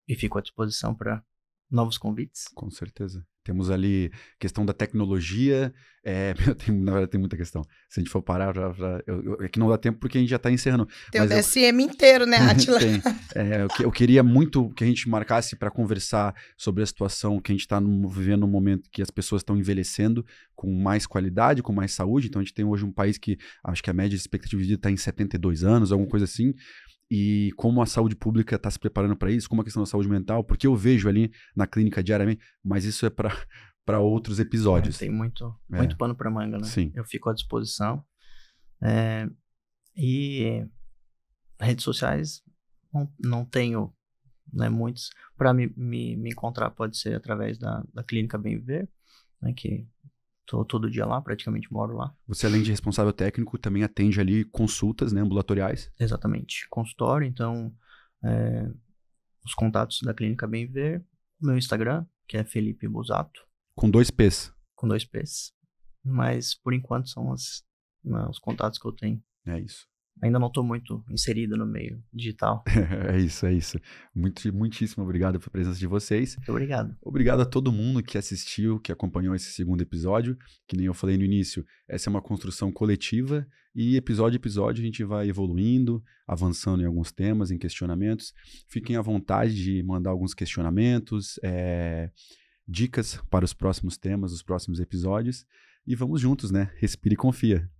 E fico à disposição para novos convites. Com certeza. Temos ali questão da tecnologia, na verdade tem muita questão. Se a gente for parar, é que não dá tempo porque a gente já está encerrando. Tem o DSM inteiro, né, Átila? Tem. Eu queria muito que a gente marcasse para conversar sobre a situação que a gente está vivendo no momento que as pessoas estão envelhecendo com mais qualidade, com mais saúde. Então a gente tem hoje um país que acho que a média de expectativa de vida está em 72 anos, alguma coisa assim. e como a saúde pública está se preparando para isso, como a questão da saúde mental, porque eu vejo ali na clínica diariamente, mas isso é para outros episódios. Tem muito pano para manga, né? Sim. Eu fico à disposição. E redes sociais, não tenho, né, muitos. Para me encontrar pode ser através da Clínica Bem Viver, né, que tô todo dia lá, praticamente moro lá. Você, além de responsável técnico, também atende ali consultas, né, ambulatoriais? Exatamente. Consultório, então, os contatos da Clínica Bem Viver, meu Instagram, que é Felipe Busato. Com 2 P's. Com 2 P's. Mas, por enquanto, são os contatos que eu tenho. É isso. Ainda não estou muito inserido no meio digital. É isso. Muitíssimo obrigado pela presença de vocês. Muito obrigado. Obrigado a todo mundo que assistiu, que acompanhou esse segundo episódio. Que nem eu falei no início, essa é uma construção coletiva e episódio a episódio a gente vai evoluindo, avançando em alguns temas, em questionamentos. Fiquem à vontade de mandar alguns questionamentos, dicas para os próximos temas, os próximos episódios. E vamos juntos, né? Respire e confia.